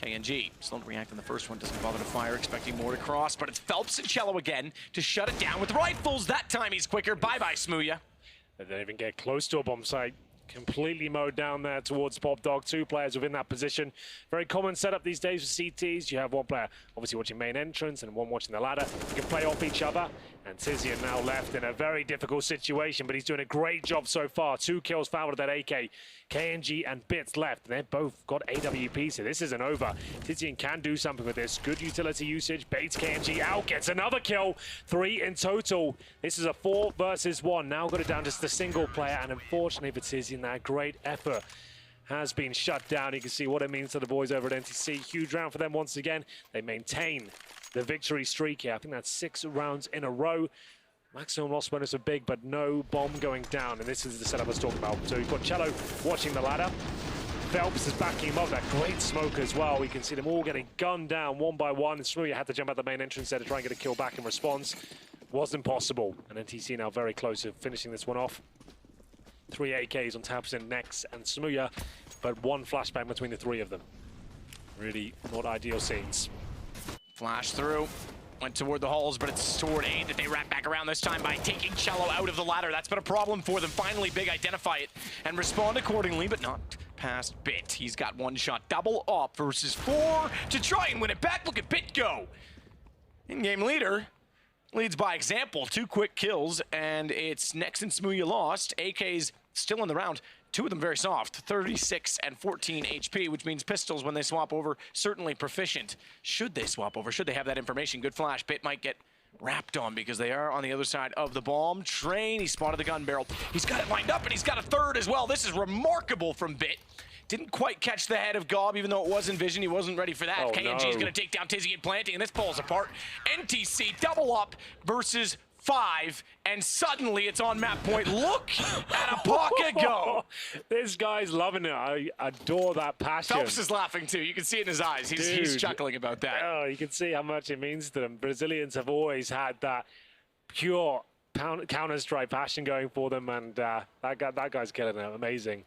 KNG, slow to react on the first one, doesn't bother to fire, expecting more to cross, but it's Phelps and Cello again to shut it down with rifles. That time he's quicker. Bye-bye, Smooya. They don't even get close to a bomb site. Completely mowed down there towards Pop Dog. Two players within that position. Very common setup these days for CTs. You have one player obviously watching main entrance and one watching the ladder. You can play off each other. And Tizian now left in a very difficult situation, but he's doing a great job so far. 2 kills found with that AK. KNG and Bits left. They've both got AWP, so this isn't over. Tizian can do something with this. Good utility usage. Baits KNG out, gets another kill. 3 in total. This is a 4 versus 1. Now got it down to just a single player, and unfortunately for Tizian, that great effort has been shut down. You can see what it means to the boys over at NTC. Huge round for them once again. They maintain the victory streak here. I think that's 6 rounds in a row. Maximum loss bonus are big, but no bomb going down. And this is the setup I was talking about. So you've got Cello watching the ladder. Phelps is backing him up. That great smoke as well. We can see them all getting gunned down one by one. And Smooya had to jump out the main entrance there to try and get a kill back in response. Wasn't possible. And NTC now very close to finishing this one off. 3 AKs on Tabson, Nex, and Smooya, but 1 flashbang between the 3 of them. Really not ideal scenes. Flash through, went toward the halls, but it's toward A that they wrap back around this time by taking Cello out of the ladder. That's been a problem for them. Finally, Big identify it and respond accordingly, but not past Bit. He's got 1 shot. Double up versus 4 to try and win it back. Look at Bit go. In-game leader leads by example. 2 quick kills, and it's Nex and Smooya lost. AK's still in the round. 2 of them very soft, 36 and 14 HP, which means pistols, when they swap over, certainly proficient. Should they swap over? Should they have that information? Good flash. Bit might get wrapped on because they are on the other side of the bomb train. He spotted the gun barrel. He's got it lined up, and he's got a 3rd as well. This is remarkable from Bit. Didn't quite catch the head of Gob, even though it was in vision. He wasn't ready for that. Oh, KNG is going to take down Tizian planting, and this pulls apart. NTC double up versus 5, and suddenly it's on map point. Look at a pocket go. This guy's loving it. I adore that passion. Phelps is laughing too. You can see it in his eyes. He's chuckling about that. Oh, you can see how much it means to them. Brazilians have always had that pure Counter-Strike passion going for them, and that guy's killing it. Amazing.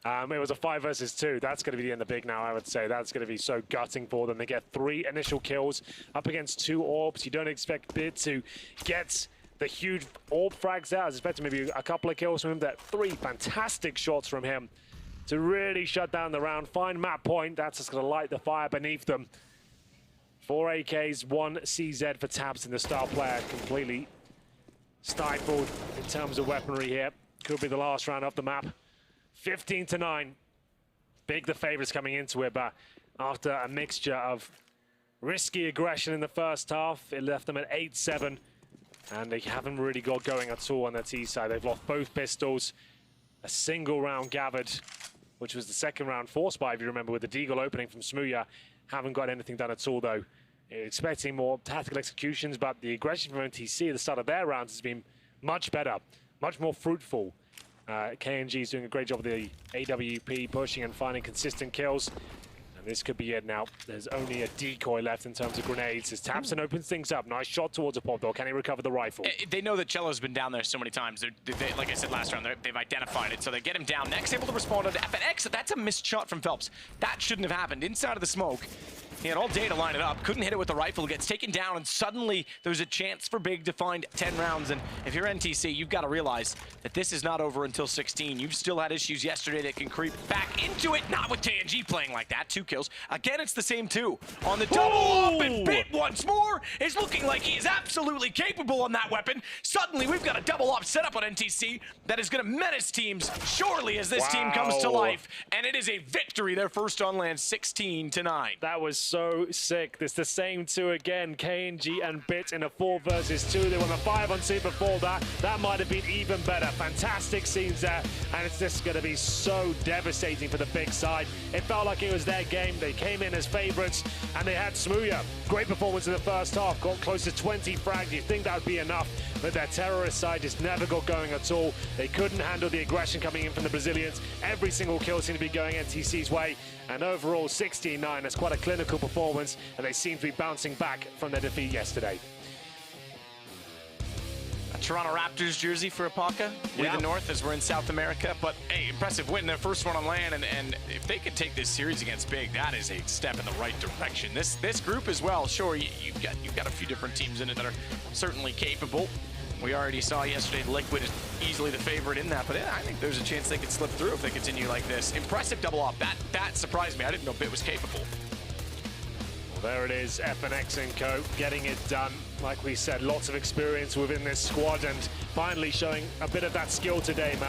It was a 5 versus 2. That's going to be the end of Big now, I would say. That's going to be so gutting for them. They get 3 initial kills up against 2 orbs. You don't expect Bit to get the huge orb frags out. I was expecting maybe a couple of kills from him. That 3 fantastic shots from him to really shut down the round. Find map point. That's just going to light the fire beneath them. 4 AKs, 1 CZ for Tabs, and the star player completely stifled in terms of weaponry here. Could be the last round of the map. 15-9. Big the favorites coming into it, but after a mixture of risky aggression in the first half, it left them at 8-7, and they haven't really got going at all on their T side. They've lost both pistols, a single round gathered, which was the second round forced by, if you remember, with the deagle opening from Smooya. Haven't got anything done at all, though. Expecting more tactical executions, but the aggression from NTC at the start of their rounds has been much better, much more fruitful. KNG is doing a great job of the AWP, pushing and finding consistent kills. And this could be it now. There's only a decoy left in terms of grenades as Tabson opens things up. Nice shot towards a pop door. Can he recover the rifle? They know that Cello's been down there so many times. They, like I said last round, they've identified it, so they get him down. Next, able to respond to the FNX. That's a missed shot from Phelps. That shouldn't have happened. Inside of the smoke, he had all day to line it up. Couldn't hit it with the rifle. Gets taken down, and suddenly there's a chance for Big to find 10 rounds. And if you're NTC, you've got to realize that this is not over until 16. You've still had issues yesterday that can creep back into it. Not with KNG playing like that. 2 kills. Again, it's the same 2. On the double up, and Bit once more is looking like he is absolutely capable on that weapon. Suddenly, we've got a double up setup on NTC that is going to menace teams surely as this team comes to life. And it is a victory. Their first on land, 16-9. That was so sick. It's the same 2 again. KNG and Bit in a 4 versus 2. They won a 5-on-2 before that. That might have been even better. Fantastic scenes there. And it's just going to be so devastating for the Big side. It felt like it was their game. They came in as favorites, and they had Smooya. Great performance in the first half. Got close to 20 frags. You think that would be enough. but their terrorist side just never got going at all. They couldn't handle the aggression coming in from the Brazilians. Every single kill seemed to be going NTC's way, and overall 16-9. That's quite a clinical performance, and they seem to be bouncing back from their defeat yesterday. A Toronto Raptors jersey for Apaka. We the North as we're in South America. But hey, impressive win, their first one on land, and if they could take this series against Big, that is a step in the right direction. This group as well, sure, you've got a few different teams in it that are certainly capable. We already saw yesterday Liquid is easily the favorite in that, but I think there's a chance they could slip through if they continue like this. Impressive double off. That surprised me. I didn't know Bit was capable. There it is, FNX & Co. getting it done. Like we said, lots of experience within this squad and finally showing a bit of that skill today, Matt.